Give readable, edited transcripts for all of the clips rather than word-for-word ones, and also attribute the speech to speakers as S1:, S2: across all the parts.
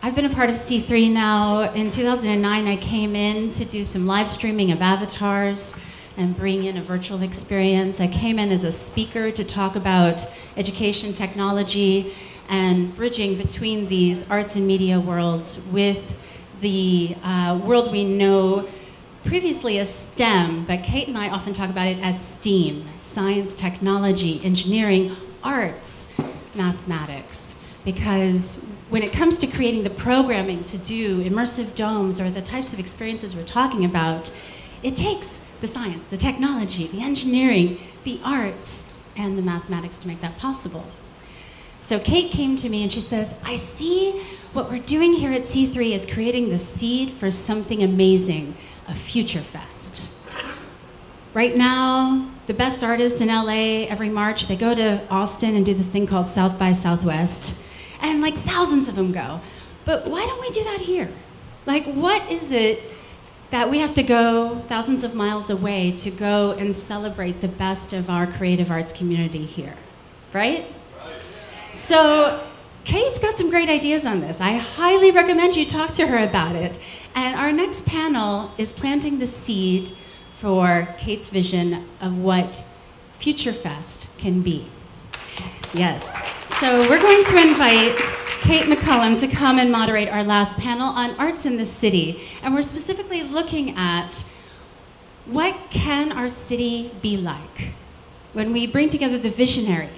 S1: I've been a part of C3 now. In 2009, I came in to do some live streaming of avatars and bring in a virtual experience. I came in as a speaker to talk about education technology and bridging between these arts and media worlds with the world we know previously as STEM, but Kate and I often talk about it as STEAM, science, technology, engineering, arts, mathematics. Because when it comes to creating the programming to do immersive domes or the types of experiences we're talking about, it takes the science, the technology, the engineering, the arts, and the mathematics to make that possible. So Kate came to me and she says, I see what we're doing here at C3 is creating the seed for something amazing, a FUTUREFEST. Right now, the best artists in LA, every March, they go to Austin and do this thing called South by Southwest, and like thousands of them go. But why don't we do that here? Like, what is it that we have to go thousands of miles away to go and celebrate the best of our creative arts community here, right? So Kate's got some great ideas on this. I highly recommend you talk to her about it. And our next panel is planting the seed for Kate's vision of what FUTUREFEST can be. Yes. So we're going to invite Kate McCallum to come and moderate our last panel on arts in the city. And we're specifically looking at what can our city be like when we bring together the visionaries,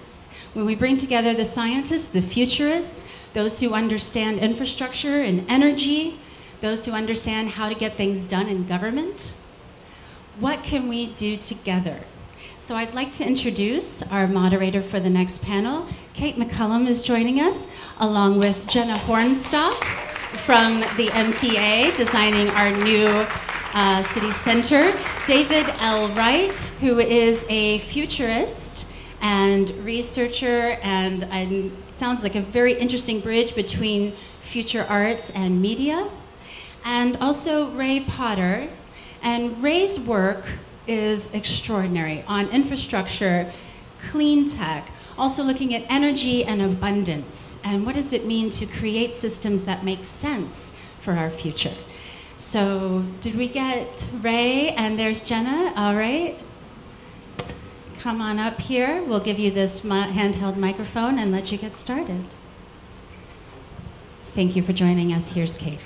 S1: when we bring together the scientists, the futurists, those who understand infrastructure and energy, those who understand how to get things done in government. What can we do together? So I'd like to introduce our moderator for the next panel. Kate McCallum is joining us, along with Jenna Hornstock from the MTA, designing our new city center. David L. Wright, who is a futurist and researcher, and sounds like a very interesting bridge between future arts and media. And also Ray Potter. And Ray's work is extraordinary on infrastructure, clean tech, also looking at energy and abundance, and what does it mean to create systems that make sense for our future. So did we get Ray? And there's Jenna. All right. Come on up here. We'll give you this handheld microphone and let you get started. Thank you for joining us. Here's Kate.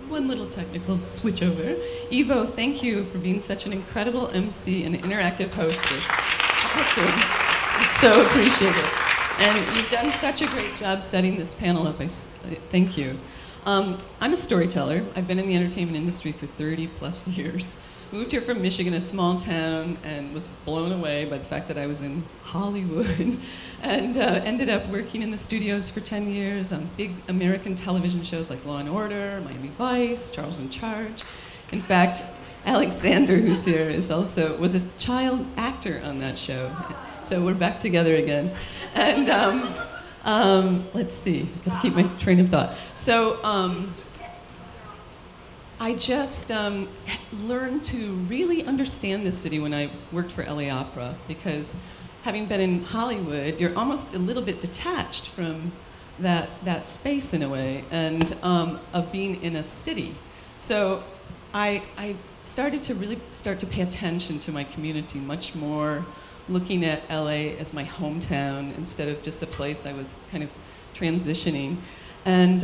S2: One little technical switch over. Ivo, thank you for being such an incredible MC and interactive hostess. Awesome. I so appreciate it. And you've done such a great job setting this panel up. Thank you. I'm a storyteller. I've been in the entertainment industry for 30 plus years. Moved here from Michigan, a small town, and was blown away by the fact that I was in Hollywood and ended up working in the studios for 10 years on big American television shows like Law & Order, Miami Vice, Charles in Charge. In fact, Alexander, who's here, was a child actor on that show. So we're back together again. And let's see, gotta keep my train of thought. So, I just learned to really understand the city when I worked for LA Opera, because having been in Hollywood, you're almost a little bit detached from that space in a way, and of being in a city. So I started to really pay attention to my community much more, looking at LA as my hometown instead of just a place I was kind of transitioning. And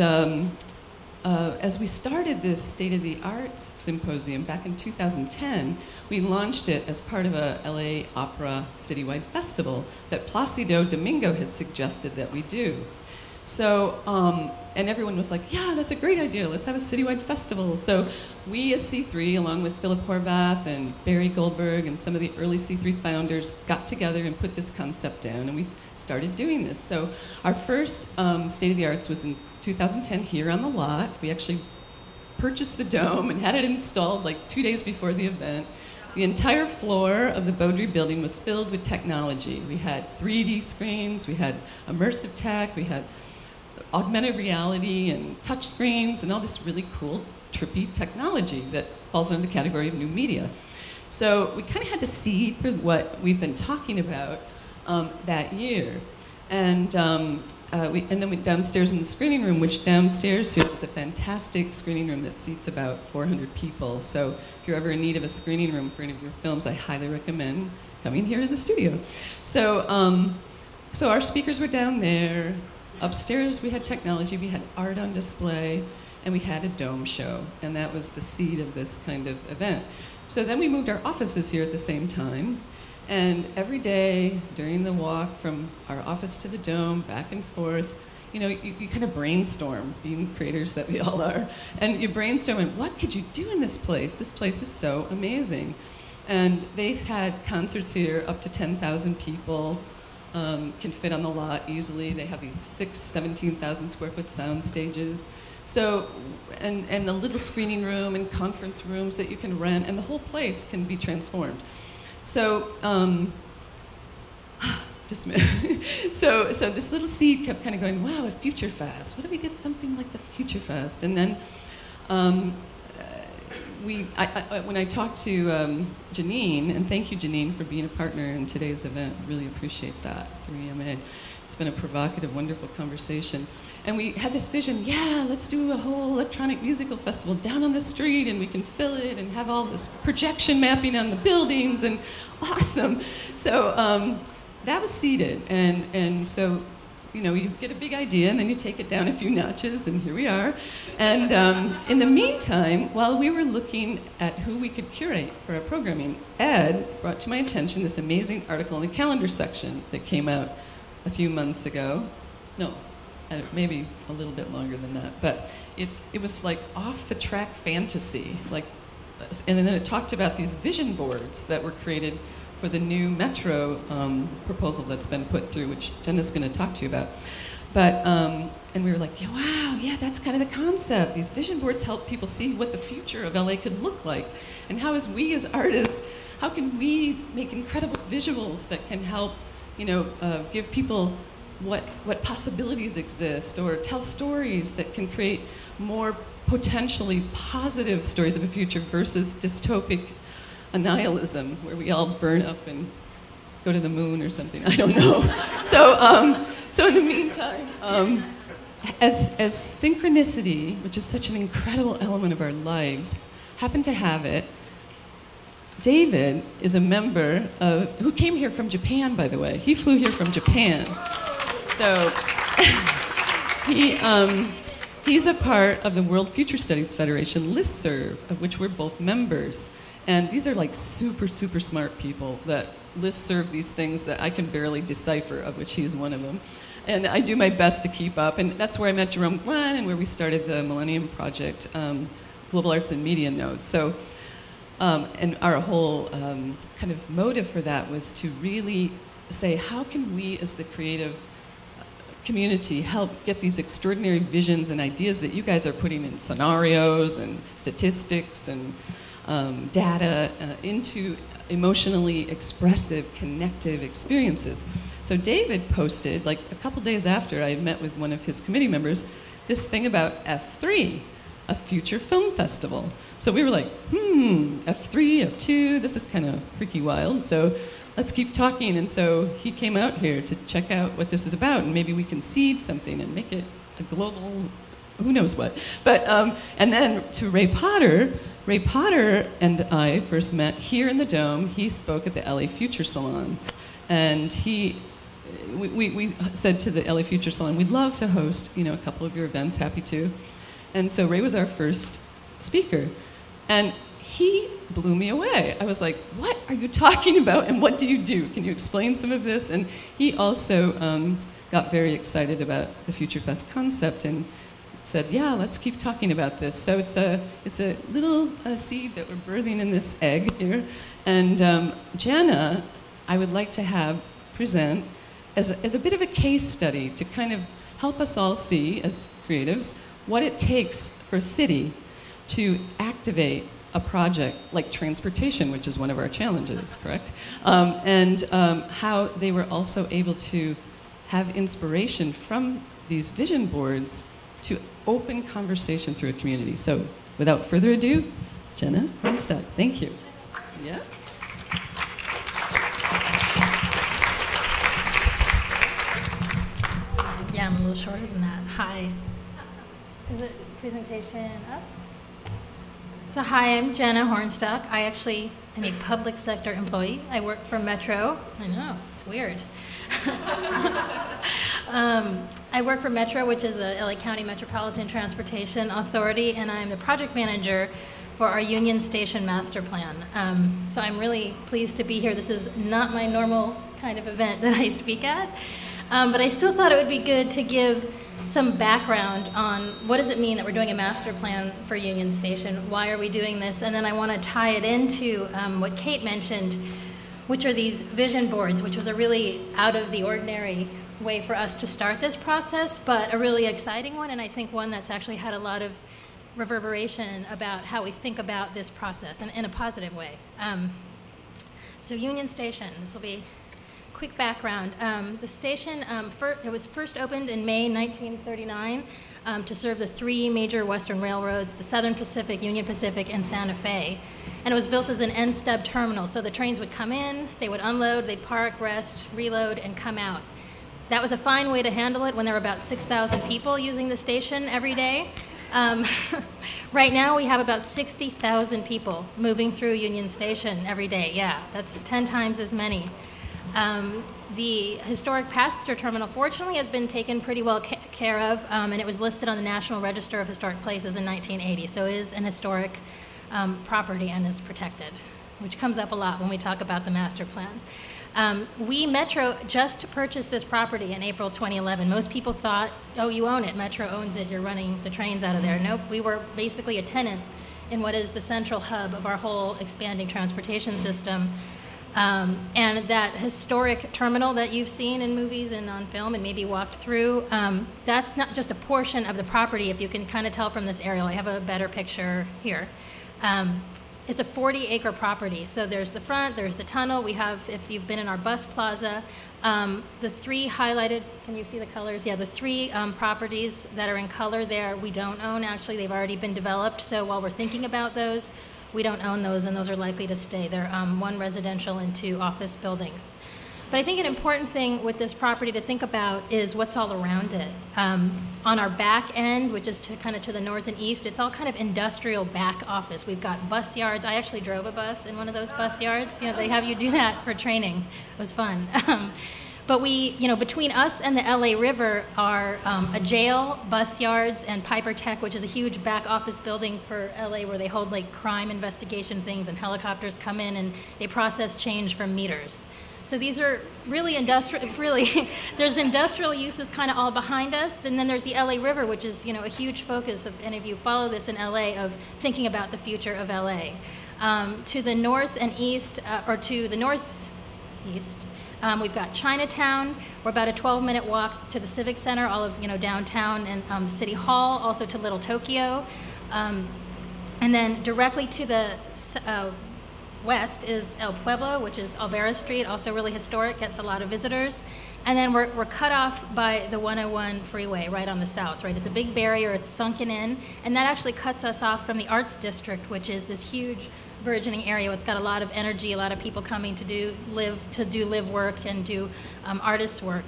S2: as we started this State of the Arts Symposium back in 2010, we launched it as part of a LA Opera citywide festival that Placido Domingo had suggested that we do. So, and everyone was like, yeah, that's a great idea, let's have a citywide festival. So we as C3, along with Philip Horvath and Barry Goldberg and some of the early C3 founders, got together and put this concept down, and we started doing this. So our first State of the Arts was in 2010 here on the lot. We actually purchased the dome and had it installed like 2 days before the event. The entire floor of the Beaudry building was filled with technology. We had 3D screens, we had immersive tech, we had augmented reality and touch screens and all this really cool trippy technology that falls under the category of new media. So we kind of had the seed for what we've been talking about that year. And then we downstairs in the screening room, which downstairs here is a fantastic screening room that seats about 400 people. So if you're ever in need of a screening room for any of your films, I highly recommend coming here to the studio. So, so our speakers were down there. Upstairs we had technology, we had art on display, and we had a dome show. And that was the seed of this kind of event. So then we moved our offices here at the same time. And every day during the walk from our office to the dome, back and forth, you know, you kind of brainstorm, being creators that we all are. And you brainstorm, and what could you do in this place? This place is so amazing. And they've had concerts here up to 10,000 people, can fit on the lot easily. They have these 17,000 square foot sound stages. So, and a little screening room and conference rooms that you can rent, and the whole place can be transformed. So, just a minute. So this little seed kept kind of going, wow, a FUTUREFEST. What if we did something like the FUTUREFEST? And then when I talked to Janine, and thank you, Janine, for being a partner in today's event. Really appreciate that through EMA. It's been a provocative, wonderful conversation. And we had this vision, yeah, let's do a whole electronic musical festival down on the street, and we can fill it and have all this projection mapping on the buildings, and awesome. So that was seeded, and so, you know, you get a big idea, and then you take it down a few notches, and here we are. And in the meantime, while we were looking at who we could curate for our programming, Ed brought to my attention this amazing article in the calendar section that came out a few months ago. No, maybe a little bit longer than that, but it was like off-the-track fantasy, like, and then it talked about these vision boards that were created for the new metro proposal that's been put through, which Jenna's going to talk to you about. But, and we were like, yeah, wow, yeah, that's kind of the concept. These vision boards help people see what the future of LA could look like, and how, as we as artists, how can we make incredible visuals that can help, you know, give people what possibilities exist, or tell stories that can create more potentially positive stories of a future versus dystopic annihilism, where we all burn up and go to the moon or something. I don't know. So in the meantime, as synchronicity, which is such an incredible element of our lives, happened to have it, David is a member of, who came here from Japan, by the way. He flew here from Japan. So he's a part of the World Future Studies Federation listserv, of which we're both members. And these are like super, super smart people that listserv these things that I can barely decipher, of which he is one of them. And I do my best to keep up. And that's where I met Jerome Glenn, and where we started the Millennium Project, Global Arts and Media Node. So, and our whole kind of motive for that was to really say, how can we as the creative community help get these extraordinary visions and ideas that you guys are putting in scenarios and statistics and data into emotionally expressive, connective experiences. So David posted, like a couple days after I had met with one of his committee members, this thing about F3, a future film festival. So we were like, F3, F2, this is kind of freaky wild, so let's keep talking. And so he came out here to check out what this is about, and maybe we can seed something and make it a global, who knows what. But, and then to Ray Potter and I first met here in the Dome. He spoke at the LA Future Salon. And we said to the LA Future Salon, we'd love to host, you know, a couple of your events, happy to. And so Ray was our first speaker. And he blew me away. I was like, what are you talking about, and what do you do? Can you explain some of this? And he also got very excited about the FUTUREFEST concept and said, yeah, let's keep talking about this. So it's a little seed that we're birthing in this egg here. And Jenna, I would like to have present as a bit of a case study to kind of help us all see, as creatives, what it takes for a city to activate a project like transportation, which is one of our challenges, correct? And how they were also able to have inspiration from these vision boards to open conversation through a community. So without further ado, Jenna Hornstock. Thank you. Yeah.
S3: Yeah, I'm a little shorter than that. Hi. Is it presentation up? So hi, I'm Jenna Hornstock. I actually am a public sector employee. I work for Metro. I know, it's weird. I work for Metro, which is a LA County Metropolitan Transportation Authority, and I'm the project manager for our Union Station Master Plan. So I'm really pleased to be here. This is not my normal kind of event that I speak at, but I still thought it would be good to give some background on what does it mean that we're doing a master plan for Union Station, why are we doing this, and then I want to tie it into what Kate mentioned, which are these vision boards, which was a really out of the ordinary way for us to start this process, but a really exciting one, and I think one that's actually had a lot of reverberation about how we think about this process in a positive way. So Union Station, this will be quick background. The station, it was first opened in May 1939 to serve the three major Western railroads, the Southern Pacific, Union Pacific, and Santa Fe. And it was built as an end-stub terminal, so the trains would come in, they would unload, they'd park, rest, reload, and come out. That was a fine way to handle it when there were about 6,000 people using the station every day. Right now we have about 60,000 people moving through Union Station every day. Yeah, that's 10 times as many. The historic passenger terminal, fortunately, has been taken pretty well care of, and it was listed on the National Register of Historic Places in 1980, so it is an historic property and is protected, which comes up a lot when we talk about the master plan. We, Metro, just purchased this property in April 2011. Most people thought, oh, you own it, Metro owns it, you're running the trains out of there. Nope, we were basically a tenant in what is the central hub of our whole expanding transportation system. And that historic terminal that you've seen in movies and on film and maybe walked through, that's not just a portion of the property, if you can kind of tell from this aerial. I have a better picture here. It's a 40-acre property. So there's the front, there's the tunnel. We have, if you've been in our bus plaza, the three highlighted, can you see the colors? Yeah, the three properties that are in color there, we don't own. Actually, they've already been developed. So while we're thinking about those, we don't own those, and those are likely to stay. They're one residential and two office buildings. But I think an important thing with this property to think about is what's all around it. On our back end, which is kind of to the north and east, it's all kind of industrial back office. We've got bus yards. I actually drove a bus in one of those bus yards. You know, they have you do that for training. It was fun. But we, you know, between us and the LA River are a jail, bus yards, and Piper Tech, which is a huge back office building for LA where they hold like crime investigation things, and helicopters come in and they process change from meters. So these are really industrial, there's industrial uses kind of all behind us, and then there's the LA River, which is, you know, a huge focus of any of you follow this in LA, of thinking about the future of LA. To the north and east, or to the northeast, we've got Chinatown. We're about a 12-minute walk to the Civic Center, all of, you know, downtown, and the City Hall, also to Little Tokyo. And then directly to the west is El Pueblo, which is Alvera Street, also really historic, gets a lot of visitors. And then we're cut off by the 101 freeway right on the south, right? It's a big barrier, it's sunken in, and that actually cuts us off from the Arts District, which is this huge burgeoning area. It's got a lot of energy, a lot of people coming to do live work and do artists work.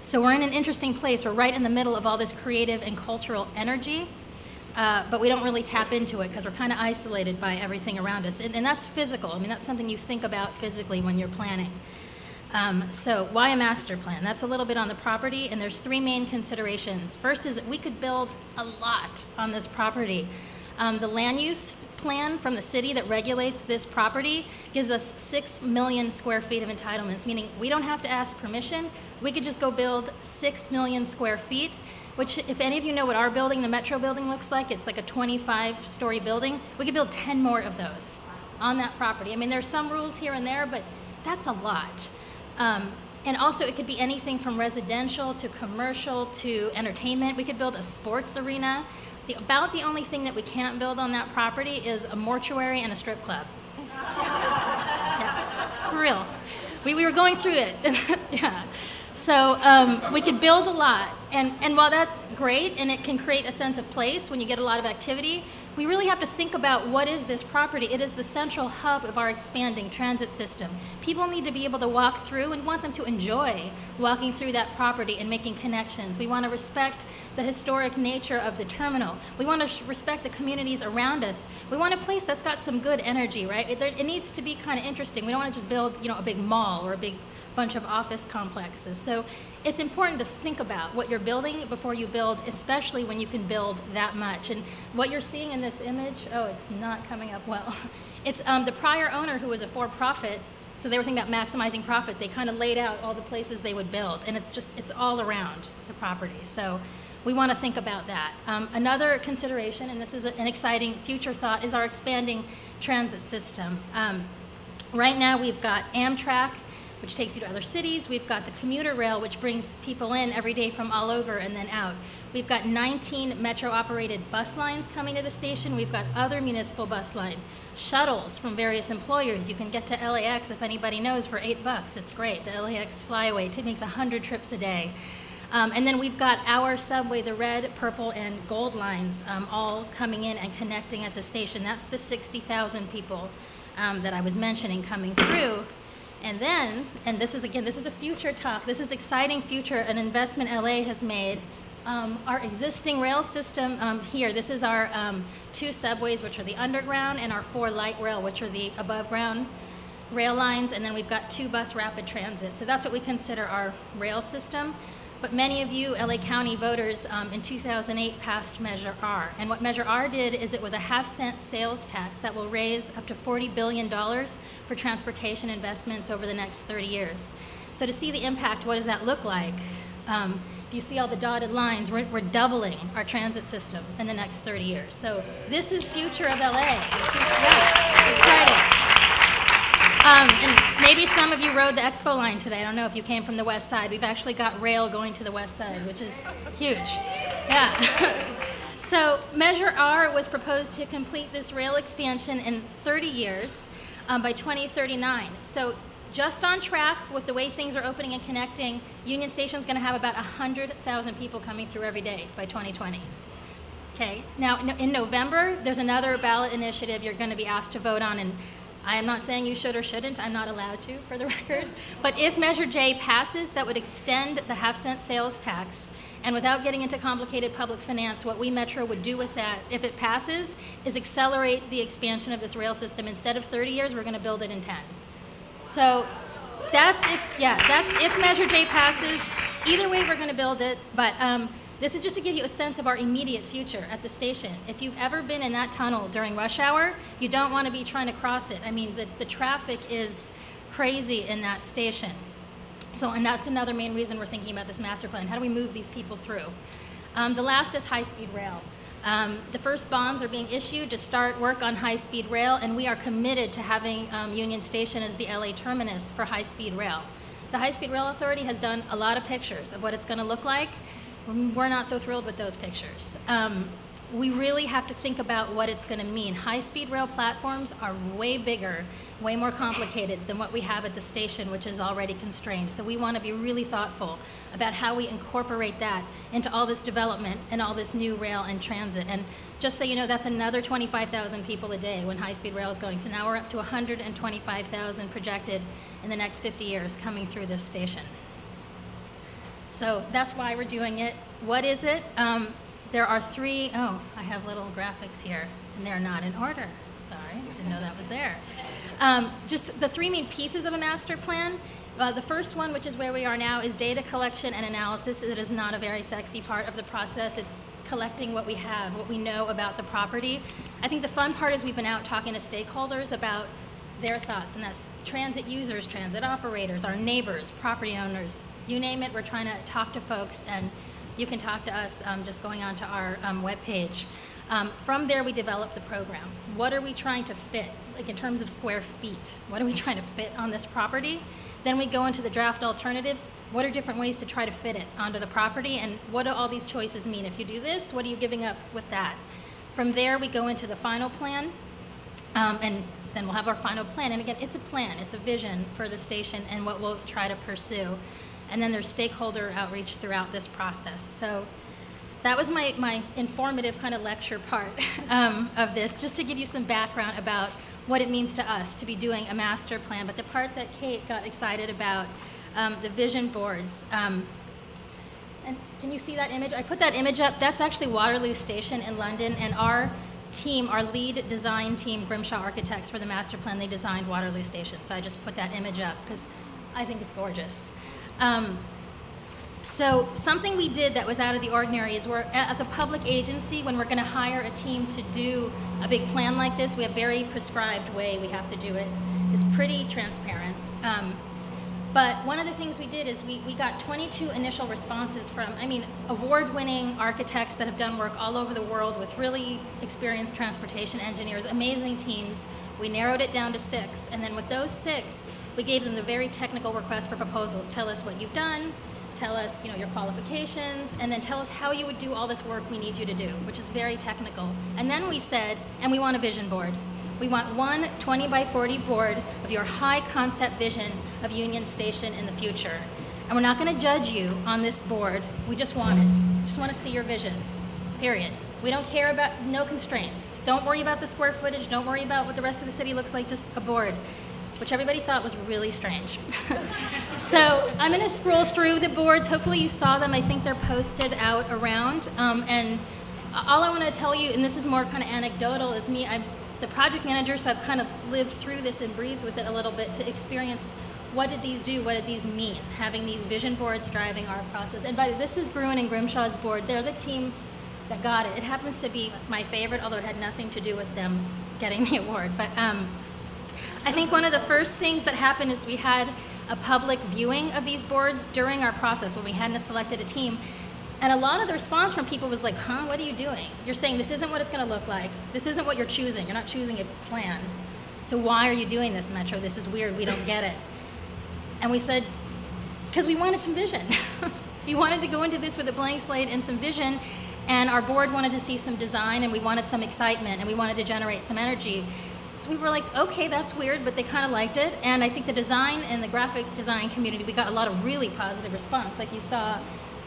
S3: So we're in an interesting place. We're right in the middle of all this creative and cultural energy, but we don't really tap into it because we're kind of isolated by everything around us. And that's physical. I mean, that's something you think about physically when you're planning. So why a master plan? That's a little bit on the property, and there's three main considerations. First is that we could build a lot on this property. The land use plan from the city that regulates this property gives us 6 million square feet of entitlements, meaning we don't have to ask permission. We could just go build 6 million square feet, which, if any of you know what our building, the Metro building, looks like, it's like a 25-story building. We could build 10 more of those on that property. I mean, there's some rules here and there, but that's a lot. And also, it could be anything from residential to commercial to entertainment. We could build a sports arena. About the only thing that we can't build on that property is a mortuary and a strip club. Yeah, it's for real. We were going through it. Yeah. So we could build a lot. And while that's great and it can create a sense of place when you get a lot of activity, we really have to think about what is this property. It is the central hub of our expanding transit system. People need to be able to walk through and want them to enjoy walking through that property and making connections. We want to respect the historic nature of the terminal. We want to respect the communities around us. We want a place that's got some good energy, right? It needs to be kind of interesting. We don't want to just build, a big mall or a big bunch of office complexes. So it's important to think about what you're building before you build, especially when you can build that much. And what you're seeing in this image, oh, it's not coming up well. It's the prior owner who was a for-profit, so they were thinking about maximizing profit. They kind of laid out all the places they would build, and it's all around the property. So we want to think about that. Another consideration, and this is an exciting future thought, is our expanding transit system. Right now we've got Amtrak, which takes you to other cities. We've got the commuter rail, which brings people in every day from all over and then out. We've got 19 metro-operated bus lines coming to the station. We've got other municipal bus lines, shuttles from various employers. You can get to LAX, if anybody knows, for $8. It's great. The LAX flyaway makes 100 trips a day. And then we've got our subway, the red, purple, and gold lines, all coming in and connecting at the station. That's the 60,000 people that I was mentioning coming through. And then, and this is a future talk. This is exciting future, an investment LA has made. Our existing rail system here, this is our 2 subways, which are the underground, and our 4 light rail, which are the above ground rail lines. And then we've got 2 bus rapid transit. So that's what we consider our rail system. But many of you LA County voters in 2008 passed Measure R. And what Measure R did is it was a half-cent sales tax that will raise up to $40 billion for transportation investments over the next 30 years. So to see the impact, what does that look like? If you see all the dotted lines, we're doubling our transit system in the next 30 years. So this is future of LA. This is exciting. And maybe some of you rode the Expo line today. I don't know if you came from the west side. We've actually got rail going to the west side, which is huge. Yeah. So Measure R was proposed to complete this rail expansion in 30 years by 2039. So just on track with the way things are opening and connecting, Union Station is going to have about 100,000 people coming through every day by 2020. Okay. Now, in November, there's another ballot initiative you're going to be asked to vote on, and I am not saying you should or shouldn't. I'm not allowed to, for the record. But if Measure J passes, that would extend the half-cent sales tax. And without getting into complicated public finance, what we Metro would do with that, if it passes, is accelerate the expansion of this rail system. Instead of 30 years, we're going to build it in 10. So that's if Measure J passes. Either way, we're going to build it. But this is just to give you a sense of our immediate future at the station. If you've ever been in that tunnel during rush hour, you don't want to be trying to cross it. I mean, the traffic is crazy in that station. So, and that's another main reason we're thinking about this master plan. How do we move these people through? The last is high-speed rail. The first bonds are being issued to start work on high-speed rail, and we are committed to having Union Station as the LA terminus for high-speed rail. The High-Speed Rail Authority has done a lot of pictures of what it's going to look like. We're not so thrilled with those pictures. We really have to think about what it's going to mean. High-speed rail platforms are way bigger, way more complicated than what we have at the station, which is already constrained. So we want to be really thoughtful about how we incorporate that into all this development and all this new rail and transit. And just so you know, that's another 25,000 people a day when high-speed rail is going. So now we're up to 125,000 projected in the next 50 years coming through this station. So that's why we're doing it. What is it? There are 3, I have little graphics here, and they're not in order. Sorry, didn't know that was there. Just the 3 main pieces of a master plan. The first one, which is where we are now, is data collection and analysis. It is not a very sexy part of the process. It's collecting what we have, what we know about the property. I think the fun part is we've been out talking to stakeholders about their thoughts, and that's transit users, transit operators, our neighbors, property owners, you name it. We're trying to talk to folks, and you can talk to us just going onto our webpage. From there, we develop the program. What are we trying to fit, like in terms of square feet? What are we trying to fit on this property? Then we go into the draft alternatives. What are different ways to try to fit it onto the property, and what do all these choices mean? If you do this, what are you giving up with that? From there, we go into the final plan, and then we'll have our final plan. And again, it's a plan, it's a vision for the station and what we'll try to pursue. And then there's stakeholder outreach throughout this process. So that was my informative kind of lecture part of this, just to give you some background about what it means to us to be doing a master plan. But the part that Kate got excited about, the vision boards. And can you see that image? I put that image up. That's actually Waterloo Station in London, and our team, our lead design team, Grimshaw Architects, for the master plan, they designed Waterloo Station. So I just put that image up because I think it's gorgeous. So something we did that was out of the ordinary is as a public agency, when we're going to hire a team to do a big plan like this, we have a very prescribed way we have to do it. It's pretty transparent. But one of the things we did is we got 22 initial responses from, award-winning architects that have done work all over the world with really experienced transportation engineers, amazing teams. We narrowed it down to 6, and then with those 6, we gave them the very technical request for proposals. Tell us what you've done, tell us your qualifications, and then tell us how you would do all this work we need you to do, which is very technical. And then we said, and we want a vision board. We want one 20 by 40 board of your high concept vision of Union Station in the future. And we're not going to judge you on this board. We just want it. We just want to see your vision, period. We don't care about, no constraints. Don't worry about the square footage. Don't worry about what the rest of the city looks like, just a board, which everybody thought was really strange. So I'm going to scroll through the boards. Hopefully you saw them. I think they're posted out around. And all I want to tell you, and this is more kind of anecdotal, is me. I'm the project manager, so I've kind of lived through this and breathed with it a little bit to experience what did these do, what did these mean, having these vision boards driving our process. And this is Gruen and Grimshaw's board. They're the team that got it. It happens to be my favorite, although it had nothing to do with them getting the award. But I think one of the first things that happened is we had a public viewing of these boards during our process when we hadn't selected a team. And a lot of the response from people was like, huh, what are you doing? You're saying this isn't what it's going to look like. This isn't what you're choosing. You're not choosing a plan. So why are you doing this, Metro? This is weird. We don't get it. And we said, because we wanted some vision. We wanted to go into this with a blank slate and some vision, and our board wanted to see some design, and we wanted some excitement, and we wanted to generate some energy. So we were like, okay, that's weird, but they kind of liked it. And I think the design and the graphic design community, we got a lot of really positive response, like you saw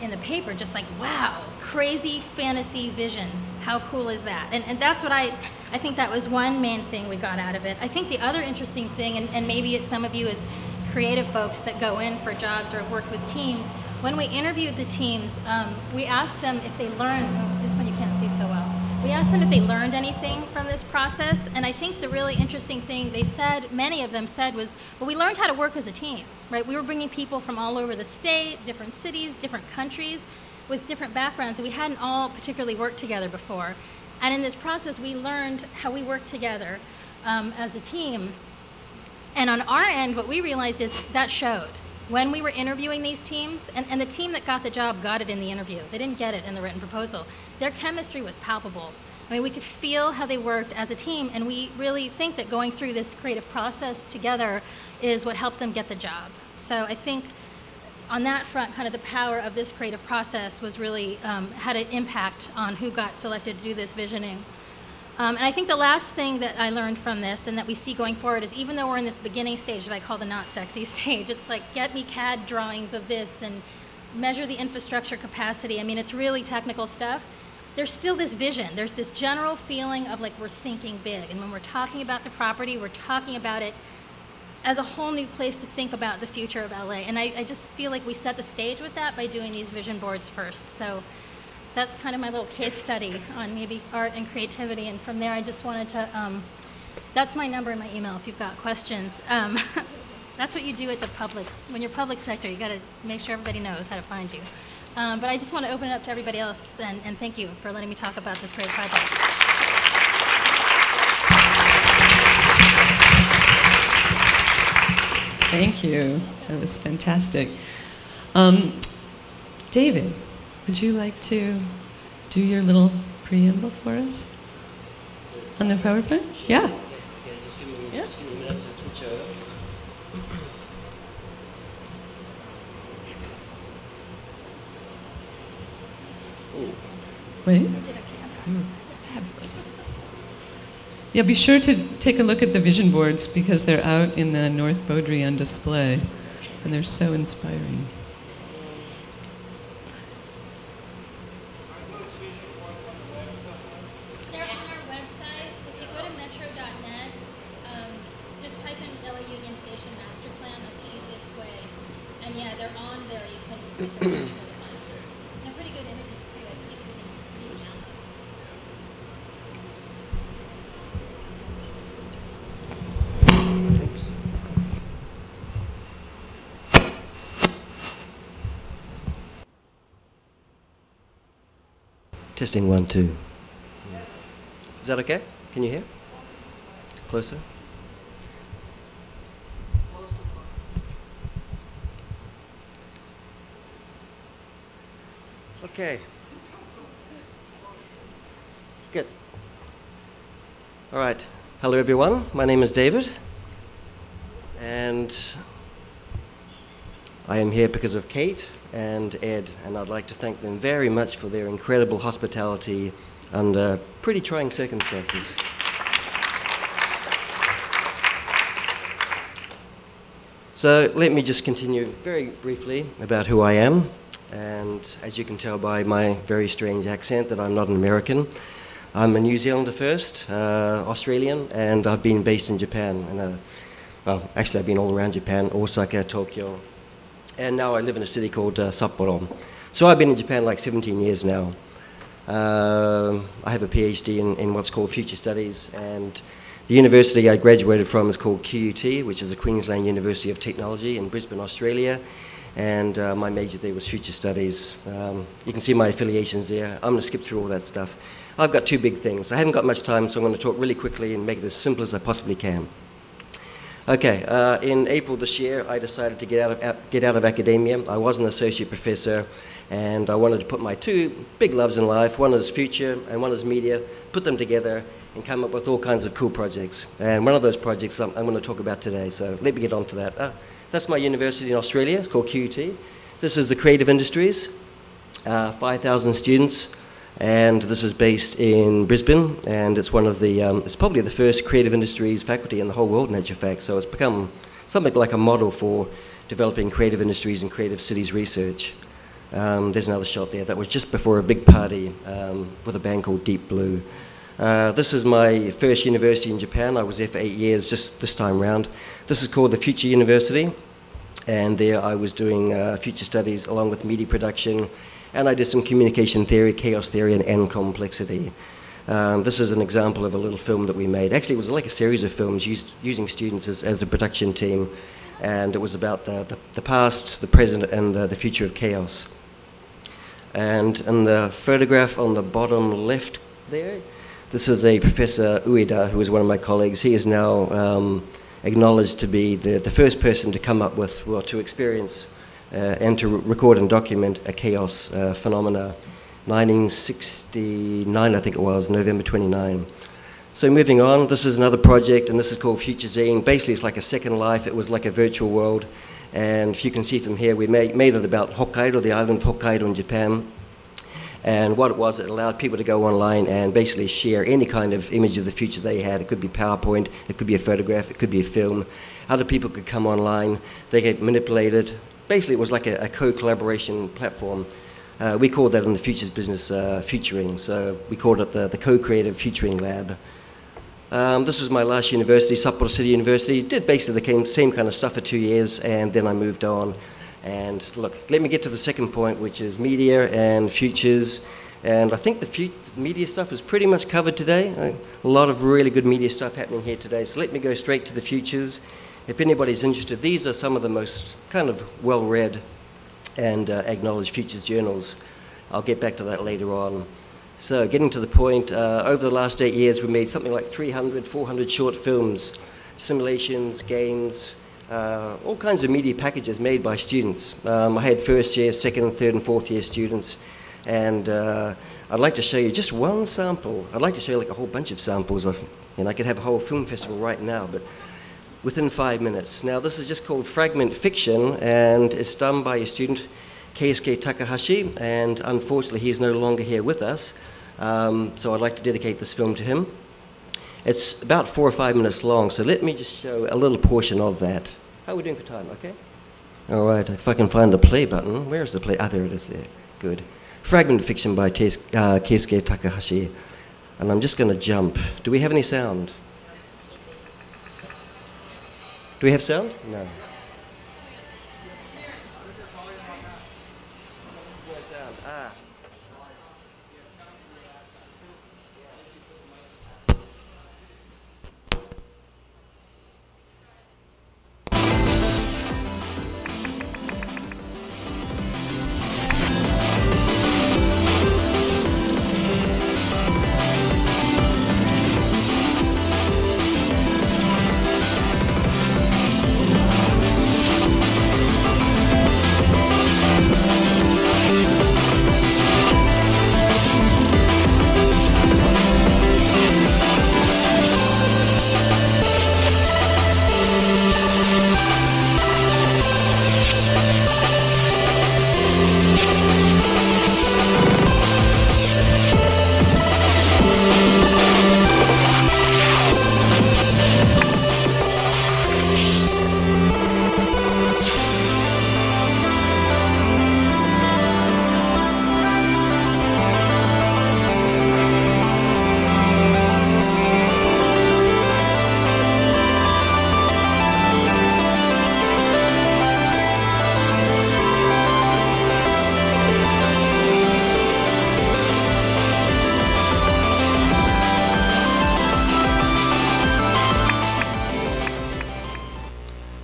S3: in the paper, just like, wow, crazy fantasy vision. How cool is that? And that's what I think that was one main thing we got out of it. I think the other interesting thing, and maybe it's some of you as creative folks that go in for jobs or have worked with teams, when we interviewed the teams, we asked them if they learned, this one you can't see so well, we asked them if they learned anything from this process, and I think the really interesting thing they said, many of them said, was, well, we learned how to work as a team, right? We were bringing people from all over the state, different cities, different countries, with different backgrounds, and we hadn't all particularly worked together before. And in this process, we learned how we work together as a team. And on our end, what we realized is that showed. When we were interviewing these teams, and the team that got the job got it in the interview. They didn't get it in the written proposal. Their chemistry was palpable. I mean, we could feel how they worked as a team, and we really think that going through this creative process together is what helped them get the job. So I think on that front, kind of the power of this creative process was really, had an impact on who got selected to do this visioning. And I think the last thing that I learned from this and that we see going forward is even though we're in this beginning stage that I call the not sexy stage, it's like get me CAD drawings of this and measure the infrastructure capacity. I mean, it's really technical stuff. There's still this vision. There's this general feeling of like we're thinking big. And when we're talking about the property, we're talking about it as a whole new place to think about the future of LA. And I just feel like we set the stage with that by doing these vision boards first. So that's kind of my little case study on maybe art and creativity. And from there, I just wanted to, that's my number in my email if you've got questions. That's what you do at the public. When you're public sector, you got to make sure everybody knows how to find you. But I just want to open it up to everybody else, and thank you for letting me talk about this great project.
S2: Thank you. That was fantastic. David, would you like to do your little preamble for us on the PowerPoint? Yeah.
S4: Just give me a minute to switch over.
S2: Wait. Fabulous. Yeah, be sure to take a look at the vision boards because they're out in the North Beaudry on display, and they're so inspiring.
S3: Yeah, they're on there. You can click them to find them. They're pretty good images too. I think you can Jahna.
S4: Testing 1, 2. Is that okay? Can you hear? Closer? Okay. Good. All right. Hello, everyone. My name is David, and I am here because of Kate and Ed, and I'd like to thank them very much for their incredible hospitality under pretty trying circumstances. So let me just continue very briefly about who I am. And as you can tell by my very strange accent that I'm not an American. I'm a New Zealander first, Australian, and I've been based in Japan. And, well, actually I've been all around Japan, Osaka, Tokyo, and now I live in a city called Sapporo. So I've been in Japan like 17 years now. I have a PhD in what's called Future Studies, and the university I graduated from is called QUT, which is the Queensland University of Technology in Brisbane, Australia. And my major there was Future Studies. You can see my affiliations there. I'm going to skip through all that stuff. I've got two big things. I haven't got much time, so I'm going to talk really quickly and make it as simple as I possibly can. Okay, in April this year, I decided to get out of academia. I was an associate professor, and I wanted to put my two big loves in life, one is future and one is media, put them together and come up with all kinds of cool projects. And one of those projects I'm going to talk about today, so let me get on to that. That's my university in Australia. It's called QUT. This is the creative industries, 5,000 students, and this is based in Brisbane, and it's one of the, it's probably the first creative industries faculty in the whole world in actual fact, so it's become something like a model for developing creative industries and creative cities research. There's another shot there. That was just before a big party with a band called Deep Blue. This is my first university in Japan. I was there for 8 years, just this time round. This is called the Future University, and there I was doing future studies along with media production, and I did some communication theory, chaos theory, and N complexity. This is an example of a little film that we made. Actually, it was like a series of films using students as the production team, and it was about the past, the present, and the future of chaos. And in the photograph on the bottom left there, this is a Professor Ueda, who is one of my colleagues. He is now acknowledged to be the first person to come up with, well, to experience and to record and document a chaos phenomena. 1969, I think it was, November 29. So moving on, this is another project, and this is called Future Zine. Basically, it's like a second life. It was like a virtual world. And if you can see from here, we made it about Hokkaido, the island of Hokkaido in Japan. And what it was, it allowed people to go online and basically share any kind of image of the future they had. It could be PowerPoint, it could be a photograph, it could be a film. Other people could come online, they get manipulated. Basically, it was like a co-collaboration platform. We called that in the futures business futuring, so we called it the Co-Creative Futuring Lab. This was my last university, Sapporo City University. Did basically the same kind of stuff for 2 years, and then I moved on. And look, let me get to the second point, which is media and futures. And I think the media stuff is pretty much covered today. A lot of really good media stuff happening here today. So let me go straight to the futures. If anybody's interested, these are some of the most kind of well-read and acknowledged futures journals. I'll get back to that later on. So getting to the point, over the last 8 years, we made something like 300, 400 short films, simulations, games, all kinds of media packages made by students. I had first year, second, third, and fourth year students, and I'd like to show you just one sample. I'd like to show you like a whole bunch of samples of, I could have a whole film festival right now, but within 5 minutes. Now this is just called Fragment Fiction, and it's done by a student, Keisuke Takahashi, and unfortunately he's no longer here with us, so I'd like to dedicate this film to him. It's about 4 or 5 minutes long, so let me just show a little portion of that. How are we doing for time, okay? All right, if I can find the play button. Where's the play? Ah, there it is there. Good. Fragment Fiction by Keisuke Takahashi. And I'm just going to jump. Do we have any sound? Do we have sound? No.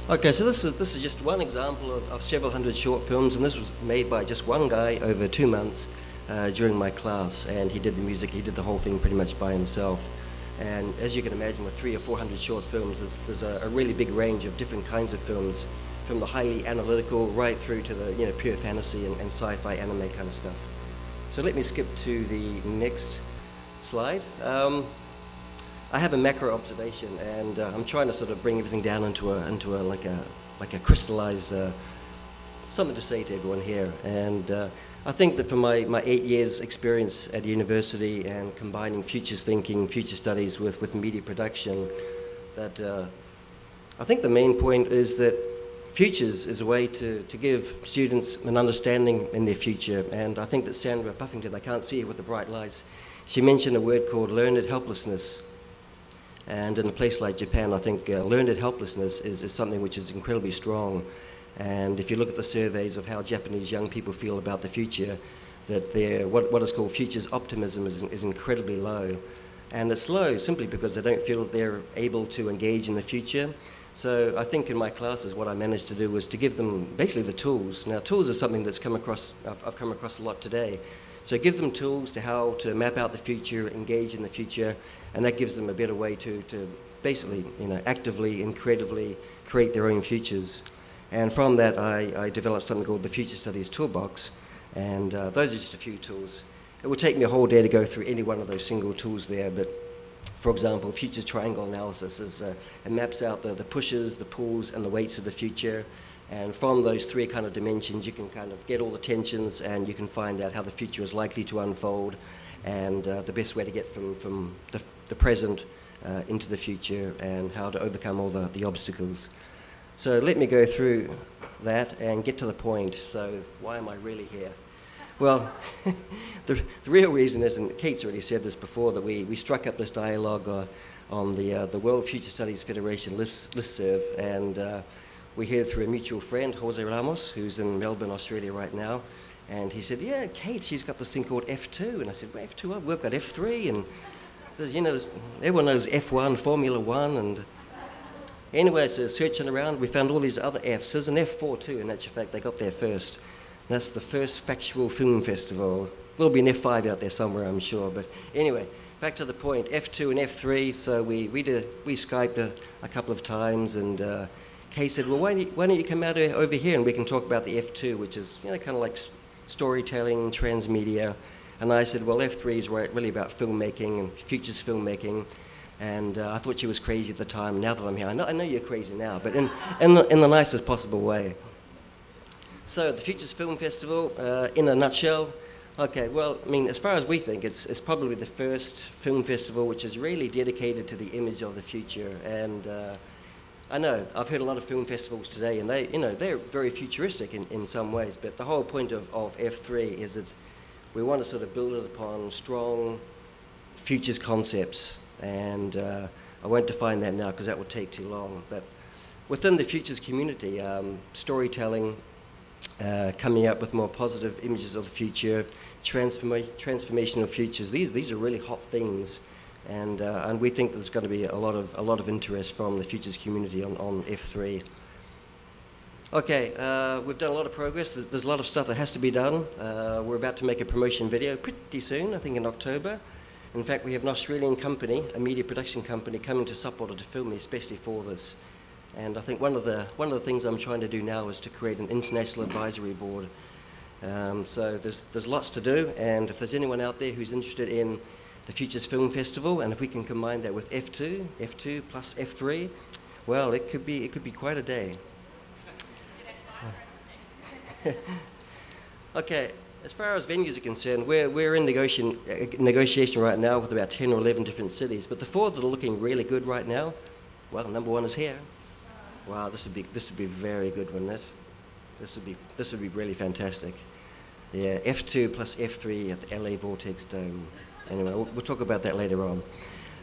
S4: Okay, so this is just one example of several hundred short films, and this was made by just one guy over 2 months during my class, and he did the music, he did the whole thing pretty much by himself. And as you can imagine, with 300 or 400 short films, there's a really big range of different kinds of films, from the highly analytical right through to the pure fantasy and sci-fi anime kind of stuff. So let me skip to the next slide. I have a macro observation, and I'm trying to sort of bring everything down into a crystallized something to say to everyone here. And I think that from my 8 years experience at university and combining futures thinking, future studies with media production, that I think the main point is that futures is a way to give students an understanding in their future. And I think that Sandra Buffington, I can't see her with the bright lights, she mentioned a word called learned helplessness. And in a place like Japan, I think learned helplessness is something which is incredibly strong. And if you look at the surveys of how Japanese young people feel about the future, that their what is called futures optimism is incredibly low. And it's low simply because they don't feel that they're able to engage in the future. So I think in my classes what I managed to do was to give them basically the tools. Now tools is something that's I've come across a lot today. So give them tools to how to map out the future, engage in the future, and that gives them a better way to basically actively and creatively create their own futures. And from that I developed something called the Future Studies Toolbox, and those are just a few tools. It would take me a whole day to go through any one of those single tools there, but for example, futures triangle analysis it maps out the pushes, the pulls, and the weights of the future. And from those three kind of dimensions, you can kind of get all the tensions, and you can find out how the future is likely to unfold, and the best way to get from the present into the future, and how to overcome all the obstacles. So let me go through that and get to the point. So why am I really here? Well, the real reason is, and Kate's already said this before, that we struck up this dialogue on the World Future Studies Federation listserv, and we heard through a mutual friend, Jose Ramos, who's in Melbourne, Australia right now, and he said, yeah, Kate, she's got this thing called F2, and I said, well, F2, we've got F3, and everyone knows F1, Formula 1, and anyway, so searching around, we found all these other Fs. There's an F4 too, in actual fact, they got there first. That's the first factual film festival. There'll be an F5 out there somewhere, I'm sure, but anyway, back to the point, F2 and F3, so we Skyped a couple of times, and Kay said, well, why don't you come out over here and we can talk about the F2, which is kind of like storytelling, transmedia. And I said, well, F3 is really about filmmaking and futures filmmaking. And I thought she was crazy at the time. Now that I'm here, I know you're crazy now, but in the nicest possible way. So the Futures Film Festival, in a nutshell, okay, well, I mean, as far as we think, it's probably the first film festival which is really dedicated to the image of the future. And I know, I've heard a lot of film festivals today, and they're very futuristic in some ways, but the whole point of F3 is that we want to sort of build it upon strong futures concepts, and I won't define that now because that would take too long, but within the futures community, storytelling, coming up with more positive images of the future, transformational futures, these are really hot things. And we think there's going to be a lot of interest from the futures community on F3. Okay, we've done a lot of progress. There's a lot of stuff that has to be done. We're about to make a promotion video pretty soon, I think in October. In fact, we have an Australian company, a media production company, coming to Sapwater to film me especially for this. And I think one of the things I'm trying to do now is to create an international advisory board. So there's lots to do, and if there's anyone out there who's interested in the Futures Film Festival, and if we can combine that with F2 plus F3, well, it could be quite a day. Okay, as far as venues are concerned, we're in negotiation right now with about 10 or 11 different cities, but the four that are looking really good right now, well, number one is here. Wow, this would be very good, wouldn't it? This would be really fantastic. Yeah, F2 plus F3 at the LA Vortex Dome. Anyway, we'll talk about that later on.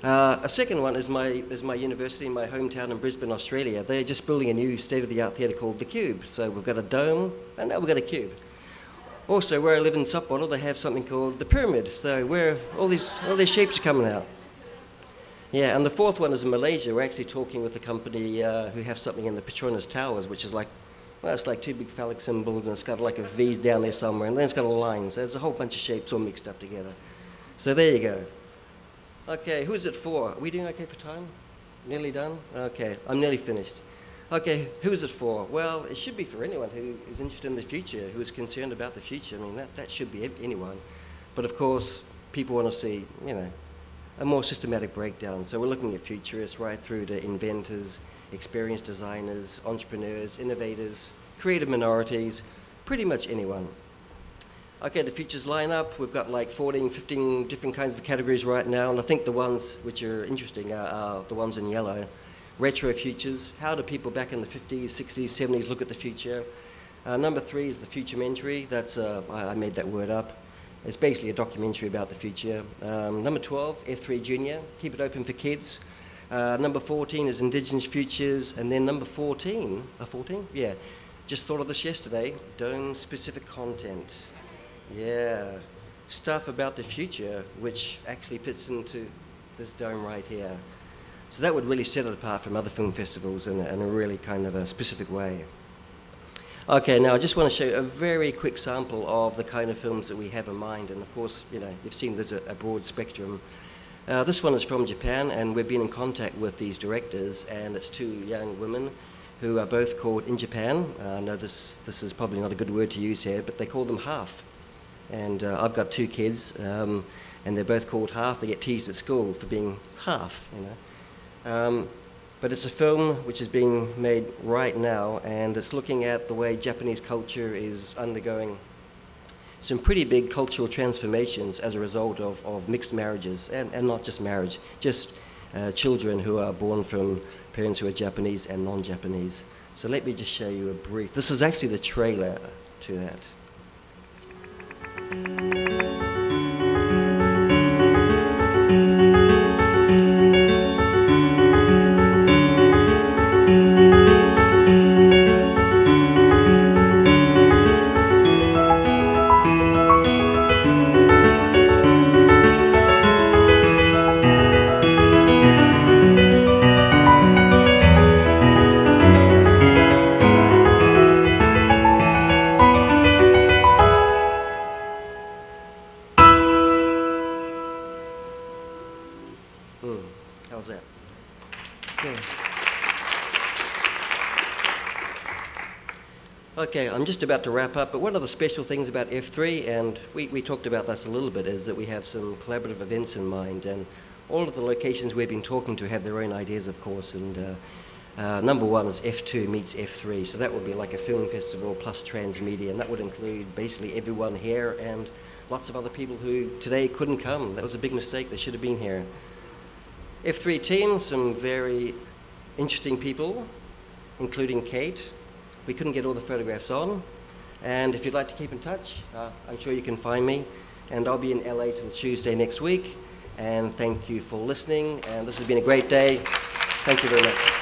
S4: A second one is my university in my hometown in Brisbane, Australia. They're just building a new state-of-the-art theatre called The Cube. So we've got a dome, and now we've got a cube. Also, where I live in Sapwater, they have something called the pyramid. So where all these shapes are coming out. Yeah, and the fourth one is in Malaysia. We're actually talking with a company who have something in the Petronas Towers, which is like, well, it's like two big phallic symbols, and it's got like a V down there somewhere, and then it's got a line. So it's a whole bunch of shapes all mixed up together. So there you go. Okay, who's it for? Are we doing okay for time? Nearly done? Okay, I'm nearly finished. Okay, who's it for? Well, it should be for anyone who is interested in the future, who is concerned about the future. I mean, that should be anyone. But of course, people want to see, you know, a more systematic breakdown. So we're looking at futurists right through to inventors, experienced designers, entrepreneurs, innovators, creative minorities, pretty much anyone. Okay, the futures line up. We've got like 14, 15 different kinds of categories right now, and I think the ones which are interesting are the ones in yellow. Retro futures. How do people back in the 50s, 60s, 70s look at the future? Number 3 is the futurementary. That's, I made that word up. It's basically a documentary about the future. Number 12, F3 Junior. Keep it open for kids. Number 14 is Indigenous Futures. And then number 14, 14? Yeah. Just thought of this yesterday. Dome specific content. Yeah. Stuff about the future, which actually fits into this dome right here. So that would really set it apart from other film festivals in a really kind of a specific way. Okay, now I just want to show you a very quick sample of the kind of films that we have in mind. And of course, you know, you've seen there's a broad spectrum. This one is from Japan, and we've been in contact with these directors, and it's 2 young women who are both called in Japan. I know this is probably not a good word to use here, but they call them half. And I've got 2 kids, and they're both called half. They get teased at school for being half, you know. But it's a film which is being made right now, and it's looking at the way Japanese culture is undergoing some pretty big cultural transformations as a result of mixed marriages, and not just marriage, just children who are born from parents who are Japanese and non-Japanese. So let me just show you a brief. This is actually the trailer to that. How's that? Okay, I'm just about to wrap up, but one of the special things about F3, and we talked about this a little bit, is that we have some collaborative events in mind, and all of the locations we've been talking to have their own ideas, of course, and number 1 is F2 meets F3, so that would be like a film festival plus transmedia, and that would include basically everyone here and lots of other people who today couldn't come. That was a big mistake. They should have been here. F3 team, some very interesting people, including Kate. We couldn't get all the photographs on, and if you'd like to keep in touch, I'm sure you can find me, and I'll be in LA till Tuesday next week, and thank you for listening, and this has been a great day. Thank you very much.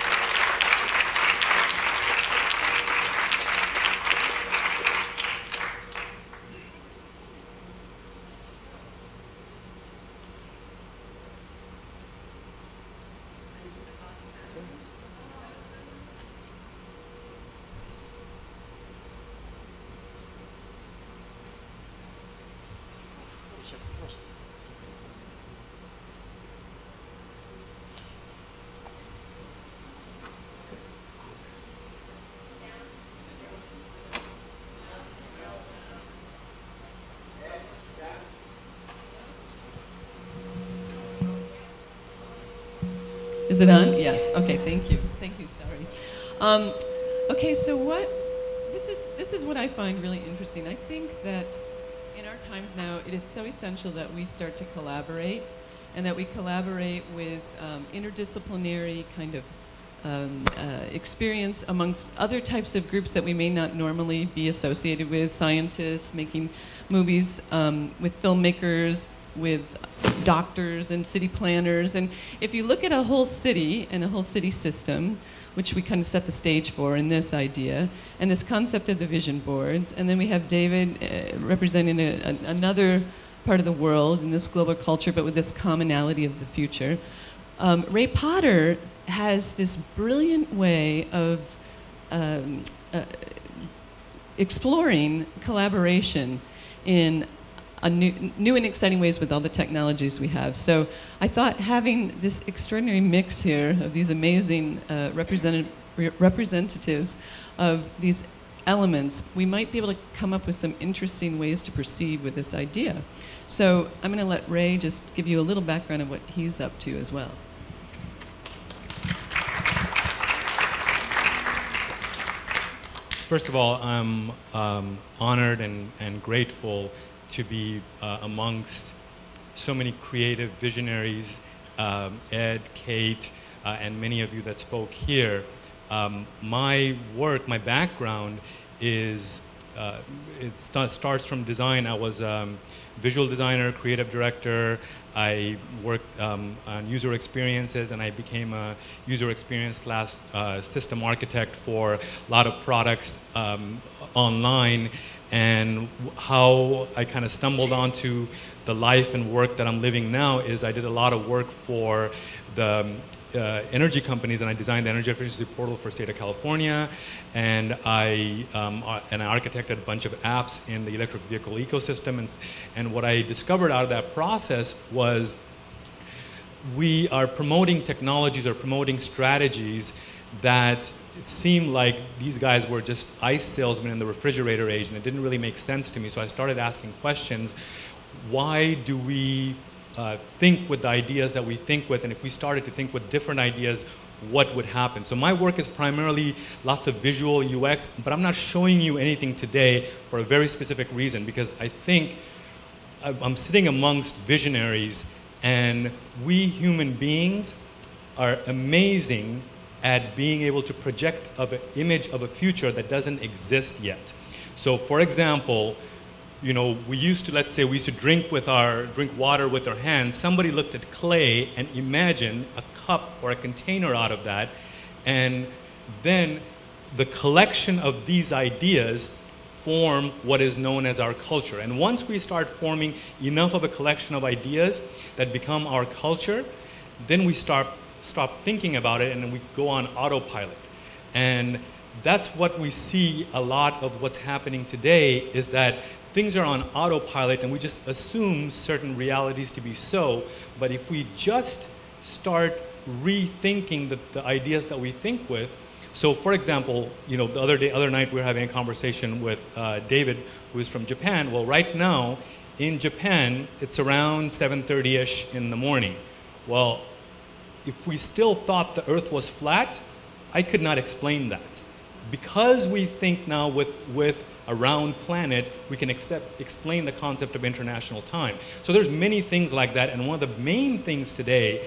S2: Is it on? Yes. Okay. Thank you. Thank you. Sorry. Okay. So this is what I find really interesting. I think that in our times now, it is so essential that we start to collaborate, and that we collaborate with interdisciplinary kind of experience amongst other types of groups that we may not normally be associated with, scientists making movies, with filmmakers, with doctors and city planners. And if you look at a whole city and a whole city system, which we kind of set the stage for in this idea, and this concept of the vision boards, and then we have David representing another part of the world in this global culture, but with this commonality of the future. Ray Potter has this brilliant way of exploring collaboration in new and exciting ways with all the technologies we have. So I thought having this extraordinary mix here of these amazing representatives of these elements, we might be able to come up with some interesting ways to proceed with this idea. So I'm going to let Ray just give you a little background of what he's up to as well.
S5: First of all, I'm honored and grateful to be amongst so many creative visionaries, Ed, Kate, and many of you that spoke here. My work, my background is, it starts from design. I was visual designer, creative director. I worked on user experiences, and I became a user experience / system architect for a lot of products online. And how I kind of stumbled onto the life and work that I'm living now is I did a lot of work for the energy companies, and I designed the energy efficiency portal for the state of California, and I architected a bunch of apps in the electric vehicle ecosystem. And what I discovered out of that process was we are promoting technologies or promoting strategies that it seemed like these guys were just ice salesmen in the refrigerator age, and it didn't really make sense to me. So I started asking questions. Why do we think with the ideas that we think with, and if we started to think with different ideas, what would happen? So my work is primarily lots of visual UX, but I'm not showing you anything today for a very specific reason, because I think I'm sitting amongst visionaries, and we human beings are amazing at being able to project an image of a future that doesn't exist yet. So for example, you know, we used to, let's say, we used to drink water with our hands. Somebody looked at clay and imagined a cup or a container out of that, and then the collection of these ideas form what is known as our culture. And once we start forming enough of a collection of ideas that become our culture, then we stop thinking about it, and then we go on autopilot. And that's what we see a lot of what's happening today, is that things are on autopilot and we just assume certain realities to be so. But if we just start rethinking the ideas that we think with, so for example, you know, the other night we were having a conversation with David, who is from Japan. Well, right now in Japan, it's around 7:30-ish in the morning. Well, if we still thought the earth was flat, I could not explain that. Because we think now with a round planet, we can explain the concept of international time. So there's many things like that, and one of the main things today